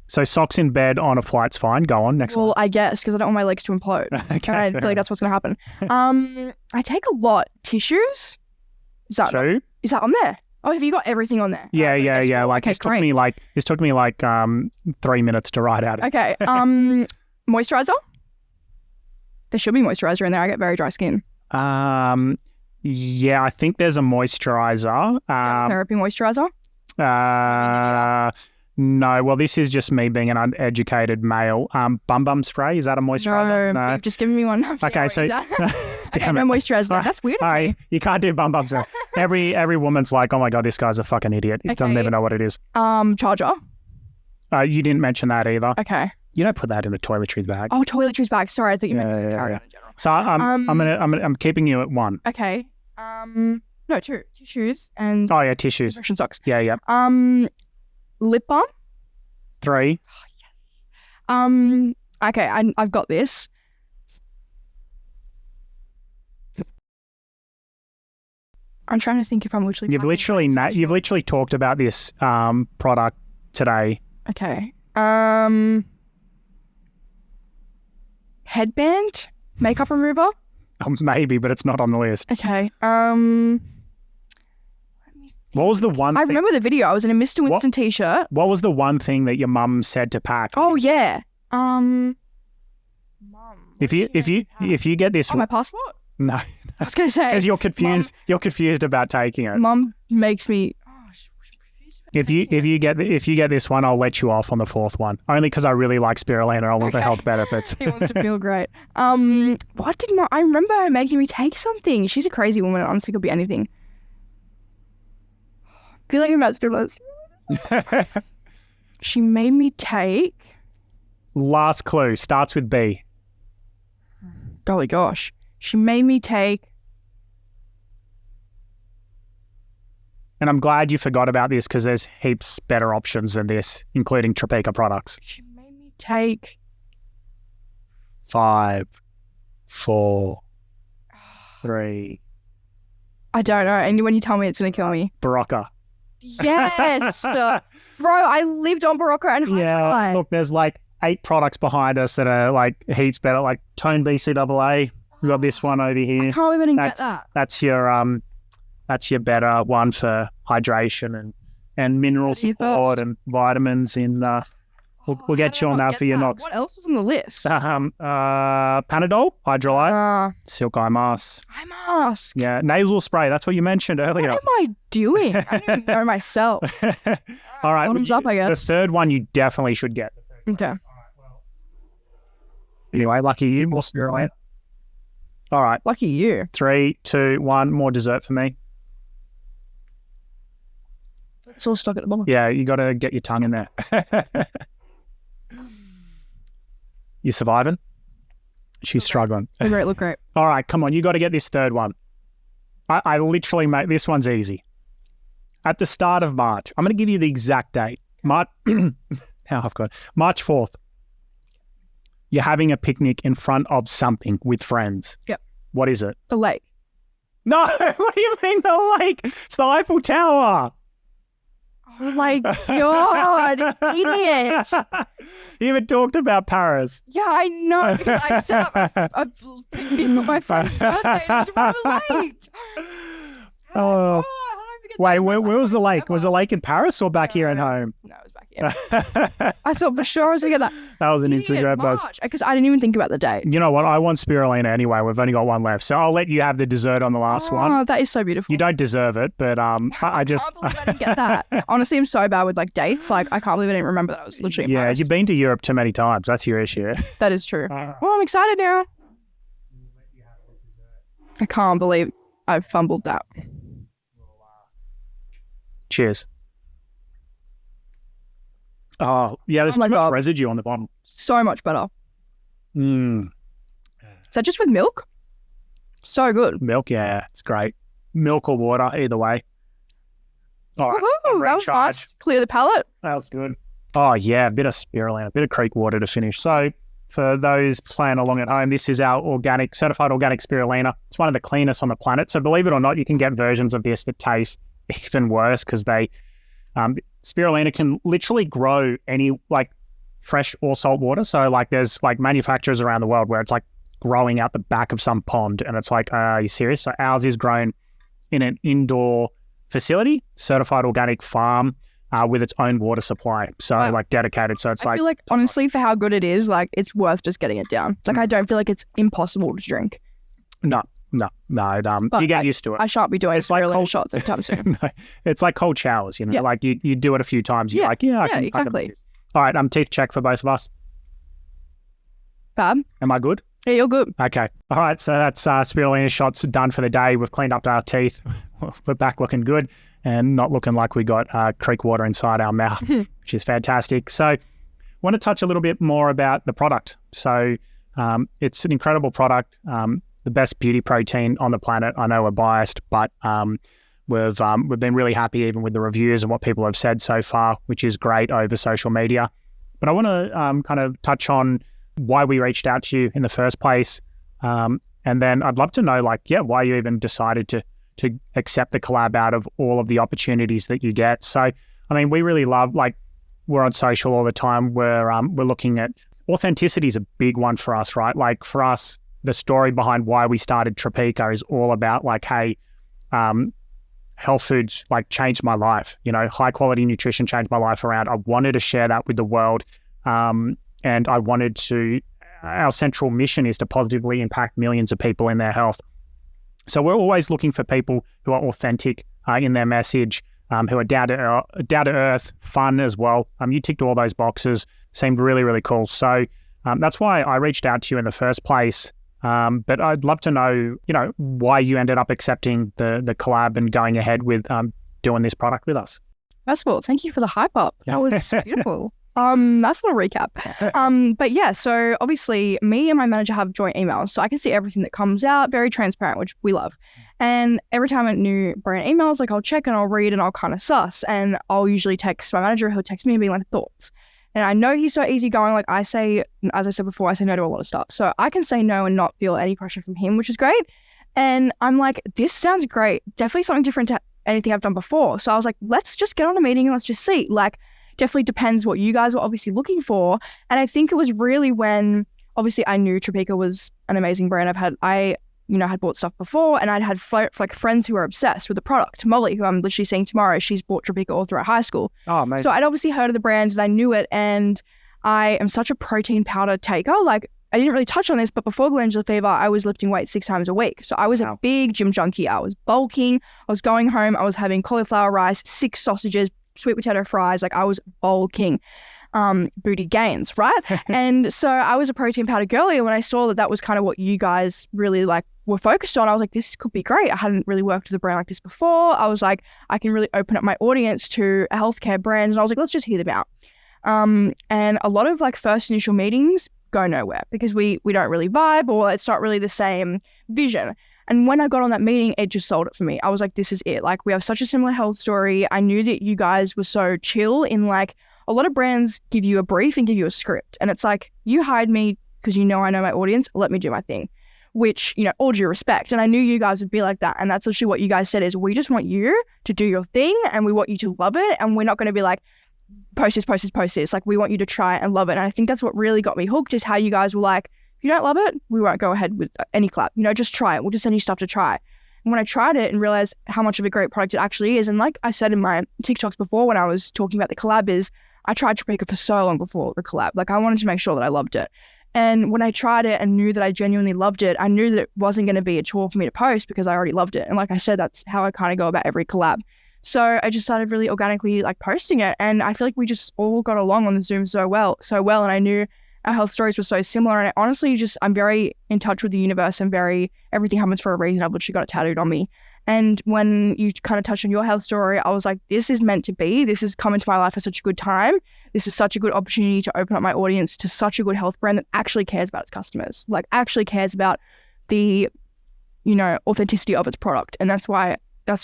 So socks in bed on a flight's fine. Go on, next one. Well, I guess, because I don't want my legs to implode. Okay. And I feel like that's what's going to happen. I take a lot. Tissues? Is that on there? Oh, have you got everything on there? Yeah. Okay, This took me 3 minutes to write out. Okay. Moisturizer? There should be moisturizer in there. I get very dry skin. Yeah, I think there's a moisturizer. Therapy moisturizer? No, well, this is just me being an uneducated male. Bum spray, is that a moisturizer? No. You've just given me one. Okay, so damn no moisturizer. That's weird. Hey, you can't do bum spray. Every woman's like, oh my God, this guy's a fucking idiot. He doesn't even know what it is. Charger? You didn't mention that either. Okay. You don't put that in a toiletries bag. Oh, toiletries bag. Sorry, I thought you meant carry on in general. So I'm keeping you at 1. Okay. No, 2 tissues and. Oh yeah, tissues. Compression socks. Yeah. Lip balm. 3. Oh, yes. Okay, I've got this. I'm trying to think if I'm literally. You've literally talked about this product today. Okay. Headband, makeup remover. Maybe, but it's not on the list. Okay. What was the one? I remember the video. I was in a Mr. Winston t-shirt. What was the one thing that your mum said to pack? Oh yeah. Mum. If you get this, my passport. No, I was gonna say because you're confused. You're confused about taking it. Mum makes me. If you get this one, I'll let you off on the 4th one. Only because I really like spirulina. I want the health benefits. He wants to feel great. What did I remember her making me take something? She's a crazy woman. Honestly, could be anything. I feel like I'm about to do this. She made me take... Last clue, starts with B. Golly gosh. She made me take... And I'm glad you forgot about this because there's heaps better options than this, including Tropeaka products. She made me take... 5, 4, 3. I don't know. And when you tell me, it's going to kill me. Barocca. Yes! Bro, I lived on Barocca and Yeah, look, there's like 8 products behind us that are like heaps better, like Tone BCAA. We've got this one over here. I can't believe I didn't get that. That's your better one for hydration and mineral support and vitamins in we'll get you on that for your knocks. What else was on the list? Panadol, Hydrolite, Silk Eye Mask. Eye mask. Yeah, nasal spray. That's what you mentioned earlier. What am I doing? I don't even know myself. All right. Bottoms up, I guess. The third one you definitely should get. Okay. Anyway, lucky you. More spirit. All right. Lucky you. 3, 2, 1. More dessert for me. It's all stuck at the bottom. Yeah, you got to get your tongue in there. You surviving? She's struggling. Look great. All right, come on. You got to get this third one. I literally make this one's easy. At the start of March, I'm going to give you the exact date. March 4th. You're having a picnic in front of something with friends. Yep. What is it? The lake. No, what do you mean the lake? It's the Eiffel Tower. Oh my God, idiot. You even talked about Paris. Yeah, I know. Because I set up a picnic for my friend's birthday. It was around the lake. Oh. Wait, where was the lake? Was the lake in Paris or back here at home? No, it was back here. I thought for sure I was going to get that. That was an Instagram post. Because I didn't even think about the date. You know what? I want spirulina anyway. We've only got one left. So I'll let you have the dessert on the last one. Oh, that is so beautiful. You don't deserve it, but I just... I can't believe I didn't get that. Honestly, I'm so bad with like dates. Like, I can't believe I didn't remember that I was literally in Yeah, Paris. you've been to Europe too many times. That's your issue. That is true. Well, I'm excited now. I can't believe I fumbled that. Cheers. Oh, yeah, there's too much residue on the bottom. So much better. Is that just with milk? So good. Milk, yeah, it's great. Milk or water, either way. All right. Woohoo, that was nice. Clear the palate. That was good. Oh, yeah, a bit of spirulina, a bit of creek water to finish. So for those playing along at home, this is our certified organic spirulina. It's one of the cleanest on the planet. So believe it or not, you can get versions of this that taste even worse because spirulina can literally grow any like fresh or salt water. So like there's like manufacturers around the world where it's like growing out the back of some pond and it's like, are you serious? So ours is grown in an indoor facility, certified organic farm with its own water supply. So like dedicated. So it's I feel like honestly for how good it is, like it's worth just getting it down. Like I don't feel like it's impossible to drink. No. You get used to it. I shan't be doing spirulina shots anytime soon. No, it's like cold showers, you know, like you do it a few times. You're like, I can exactly. All right, teeth check for both of us. Fab. Am I good? Yeah, you're good. Okay. All right, so that's spirulina shots done for the day. We've cleaned up our teeth. We're back looking good and not looking like we got creek water inside our mouth, which is fantastic. So I want to touch a little bit more about the product. So it's an incredible product. The best beauty protein on the planet. I know we're biased, but we've been really happy even with the reviews and what people have said so far, which is great over social media. But I want to kind of touch on why we reached out to you in the first place. And then I'd love to know why you even decided to accept the collab out of all of the opportunities that you get. So, I mean, we really love, we're on social all the time. We're looking at authenticity is a big one for us, right? Like for us, the story behind why we started Tropeaka is all about health foods changed my life. You know, high quality nutrition changed my life around. I wanted to share that with the world. And I wanted to, our central mission is to positively impact millions of people in their health. So we're always looking for people who are authentic in their message, who are down to earth, fun as well. You ticked all those boxes, seemed really, really cool. So that's why I reached out to you in the first place. But I'd love to know, why you ended up accepting the collab and going ahead with doing this product with us. First of all, thank you for the hype up. That was beautiful. That's not a recap. But yeah, so obviously me and my manager have joint emails, so I can see everything that comes out, very transparent, which we love. And every time a new brand emails, like I'll check and I'll read and I'll kind of suss, and I'll usually text my manager. He'll text me and be like, thoughts. And I know he's so easygoing. Like I say, as I said before, I say no to a lot of stuff. So I can say no and not feel any pressure from him, which is great. And I'm like, this sounds great. Definitely something different to anything I've done before. So I was like, let's just get on a meeting and let's just see. Like, definitely depends what you guys were obviously looking for. And I think it was really when, obviously I knew Tropeaka was an amazing brand. I had bought stuff before, and I'd had like friends who were obsessed with the product. Molly, who I'm literally seeing tomorrow, she's bought Tropeaka all throughout high school. Oh, amazing. So I'd obviously heard of the brands and I knew it. And I am such a protein powder taker. Like, I didn't really touch on this, but before glandular fever, I was lifting weights 6 times a week. So I was a big gym junkie. I was bulking. I was going home. I was having cauliflower rice, 6 sausages, sweet potato fries. Like, I was bulking. Booty gains, right? And so I was a protein powder girly. And when I saw that was kind of what you guys really like were focused on, I was like, this could be great. I hadn't really worked with a brand like this before. I was like, I can really open up my audience to a healthcare brand. And I was like, let's just hear them out. And a lot of like first initial meetings go nowhere because we don't really vibe, or it's not really the same vision. And when I got on that meeting, it just sold it for me. I was like, this is it. Like, we have such a similar health story. I knew that you guys were so chill in like, a lot of brands give you a brief and give you a script. And it's like, you hired me because you know I know my audience. Let me do my thing, which, all due respect. And I knew you guys would be like that. And that's literally what you guys said is, we just want you to do your thing and we want you to love it. And we're not going to be like, post this. Like, we want you to try it and love it. And I think that's what really got me hooked, is how you guys were like, if you don't love it, we won't go ahead with any collab. Just try it. We'll just send you stuff to try. And when I tried it and realized how much of a great product it actually is, and like I said in my TikToks before when I was talking about the collab, is I tried Tropeaka for so long before the collab. Like, I wanted to make sure that I loved it. And when I tried it and knew that I genuinely loved it, I knew that it wasn't going to be a chore for me to post because I already loved it. And like I said, that's how I kind of go about every collab. So I just started really organically like posting it. And I feel like we just all got along on the Zoom so well. And I knew our health stories were so similar. And I'm very in touch with the universe and everything happens for a reason. I've literally got it tattooed on me. And when you kind of touched on your health story, I was like, this is meant to be. This has come into my life at such a good time. This is such a good opportunity to open up my audience to such a good health brand that actually cares about its customers, like actually cares about the, authenticity of its product. And that's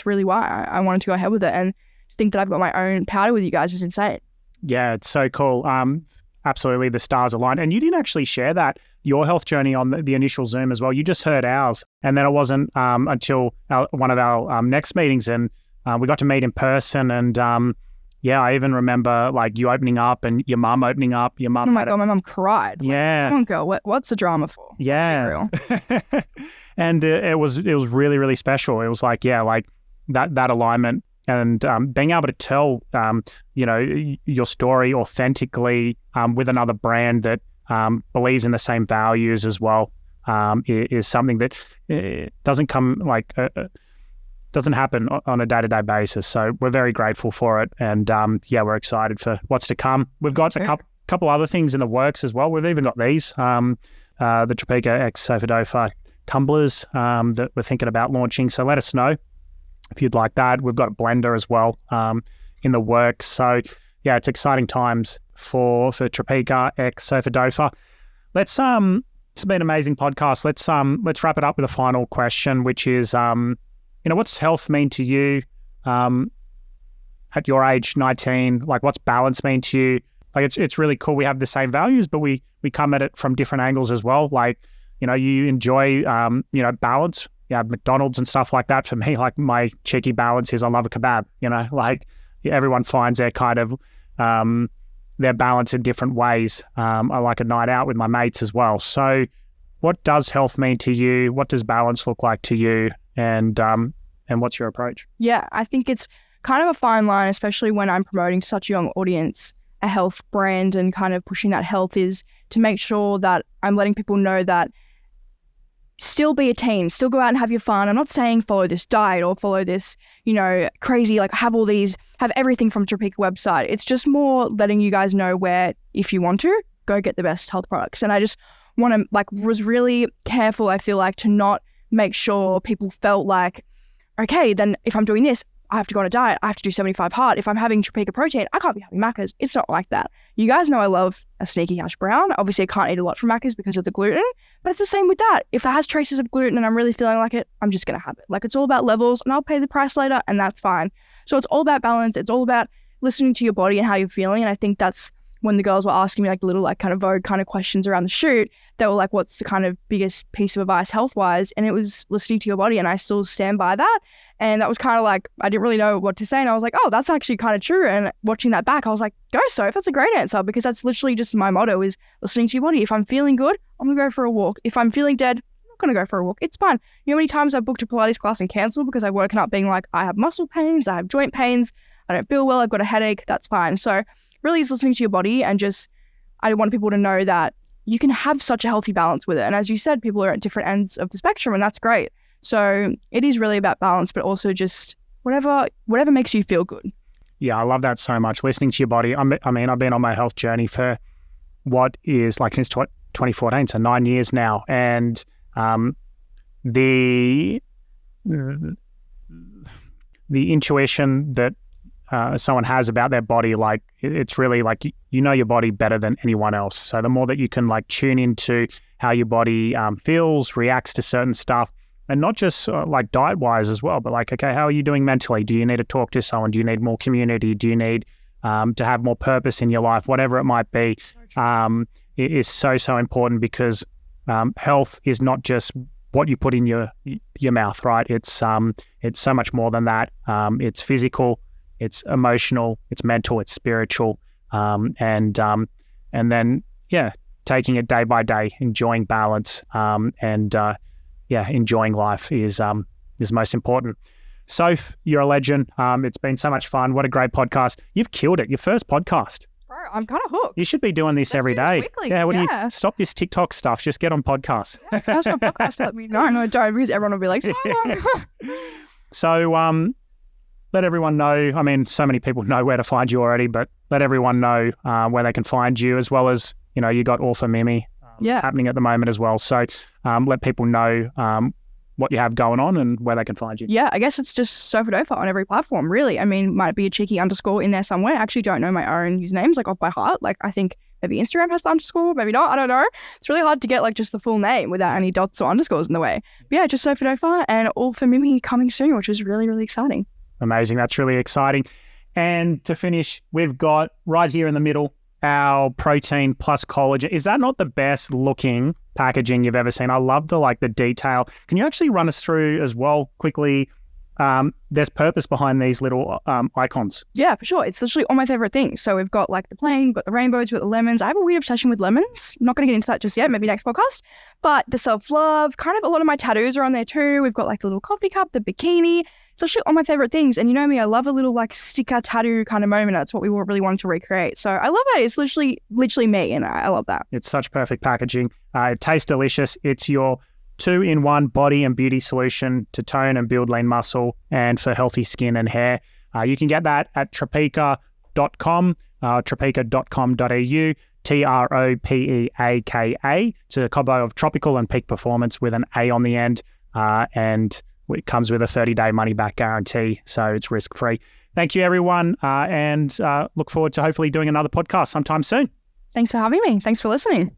really why I wanted to go ahead with it. And to think that I've got my own powder with you guys is insane. Yeah, it's so cool. Absolutely, the stars aligned. And you didn't actually share your health journey on the initial Zoom as well. You just heard ours. And then it wasn't until one of our next meetings, and we got to meet in person. And I even remember like you opening up and your mum opening up. Your mum. Oh my God, my mum cried. Yeah. Like, come on, girl. What's the drama for? Yeah. And it was really, really special. It was like, that alignment. And being able to tell, your story authentically with another brand that believes in the same values as well is something that doesn't happen on a day-to-day basis. So we're very grateful for it. And we're excited for what's to come. We've got a couple other things in the works as well. We've even got these, the Tropeaka X SophaDopha tumblers that we're thinking about launching. So let us know if you'd like that. We've got a blender as well in the works. So yeah, it's exciting times for Tropeaka X SophaDopha. It's been an amazing podcast. Let's wrap it up with a final question, which is, what's health mean to you at your age, 19? Like, what's balance mean to you? Like, it's really cool. We have the same values, but we come at it from different angles as well. Like, you enjoy, balance. Yeah, McDonald's and stuff like that. For me, like, my cheeky balance is I love a kebab. Like, everyone finds their kind of their balance in different ways. I like a night out with my mates as well. So, what does health mean to you? What does balance look like to you? And what's your approach? Yeah, I think it's kind of a fine line, especially when I'm promoting to such a young audience, a health brand, and kind of pushing that health, is to make sure that I'm letting people know that still be a teen, still go out and have your fun. I'm not saying follow this diet or follow this, crazy, like have everything from Tropeaka website. It's just more letting you guys know where, if you want to, go get the best health products. And I just want to, was really careful, I feel like, to not make sure people felt like, okay, then if I'm doing this, I have to go on a diet. I have to do 75 hard. If I'm having Tropeaka protein, I can't be having Maccas. It's not like that. You guys know I love a sneaky hash brown. Obviously, I can't eat a lot from Maccas because of the gluten, but it's the same with that. If it has traces of gluten and I'm really feeling like it, I'm just going to have it. Like, it's all about levels, and I'll pay the price later, and that's fine. So it's all about balance. It's all about listening to your body and how you're feeling. And I think that's when the girls were asking me like little like kind of vogue kind of questions around the shoot, they were like, what's the kind of biggest piece of advice health-wise? And it was listening to your body, and I still stand by that. And that was kind of like, I didn't really know what to say. And I was like, oh, that's actually kind of true. And watching that back, I was like, go, Soph, that's a great answer, because that's literally just my motto, is listening to your body. If I'm feeling good, I'm going to go for a walk. If I'm feeling dead, I'm not going to go for a walk. It's fine. You know how many times I've booked a Pilates class and cancelled because I've woken up being like, I have muscle pains, I have joint pains, I don't feel well, I've got a headache. That's fine. So really is listening to your body, and just, I want people to know that you can have such a healthy balance with it. And as you said, people are at different ends of the spectrum, and that's great. So it is really about balance, but also just whatever makes you feel good. Yeah, I love that so much. Listening to your body. I mean, I've been on my health journey for what is like since 2014, so 9 years now. And the intuition that someone has about their body, like it's really like you know your body better than anyone else. So the more that you can like tune into how your body feels, reacts to certain stuff, and not just like diet wise as well, but like, okay, how are you doing mentally? Do you need to talk to someone? Do you need more community? Do you need to have more purpose in your life? Whatever it might be, it is so important, because health is not just what you put in your mouth, right? It's so much more than that. It's physical, it's emotional, it's mental, it's spiritual, and then taking it day by day, enjoying balance, and enjoying life is most important. Soph, you're a legend. It's been so much fun. What a great podcast. You've killed it. Your first podcast. Bro, I'm kind of hooked. You should be doing this every day. Weekly. Yeah, do you stop this TikTok stuff? Just get on podcasts. Yeah, that's my podcast. Let me know. No, don't, because everyone will be like, So let everyone know. I mean, so many people know where to find you already, but let everyone know where they can find you, as well as, you know, you got Author Mimi happening at the moment as well. So let people know what you have going on and where they can find you. Yeah, I guess it's just SophaDopha on every platform, really. I mean, might be a cheeky underscore in there somewhere. I actually don't know my own usernames, like off by heart. Like, I think maybe Instagram has the underscore, maybe not. I don't know. It's really hard to get like just the full name without any dots or underscores in the way. But yeah, just SophaDopha, and Author Mimi coming soon, which is really, really exciting. Amazing. That's really exciting. And to finish, we've got right here in the middle our protein plus collagen. Is that not the best looking packaging you've ever seen? I love the detail. Can you actually run us through as well quickly? There's purpose behind these little icons. Yeah, for sure. It's literally all my favorite things. So we've got like the plain, we've got the rainbows, we've got the lemons. I have a weird obsession with lemons. I'm not going to get into that just yet, maybe next podcast. But the self-love, kind of a lot of my tattoos are on there too. We've got like the little coffee cup, the bikini. It's actually all my favorite things. And you know me, I love a little like sticker tattoo kind of moment. That's what we really wanted to recreate. So I love it. It's literally me, and I love that. It's such perfect packaging. It tastes delicious. It's your 2-in-1 body and beauty solution to tone and build lean muscle and for healthy skin and hair. You can get that at tropeaka.com, tropeaka.com.au, Tropeaka. It's a combo of tropical and peak performance with an A on the end, and it comes with a 30-day money-back guarantee, so it's risk-free. Thank you, everyone, and look forward to hopefully doing another podcast sometime soon. Thanks for having me. Thanks for listening.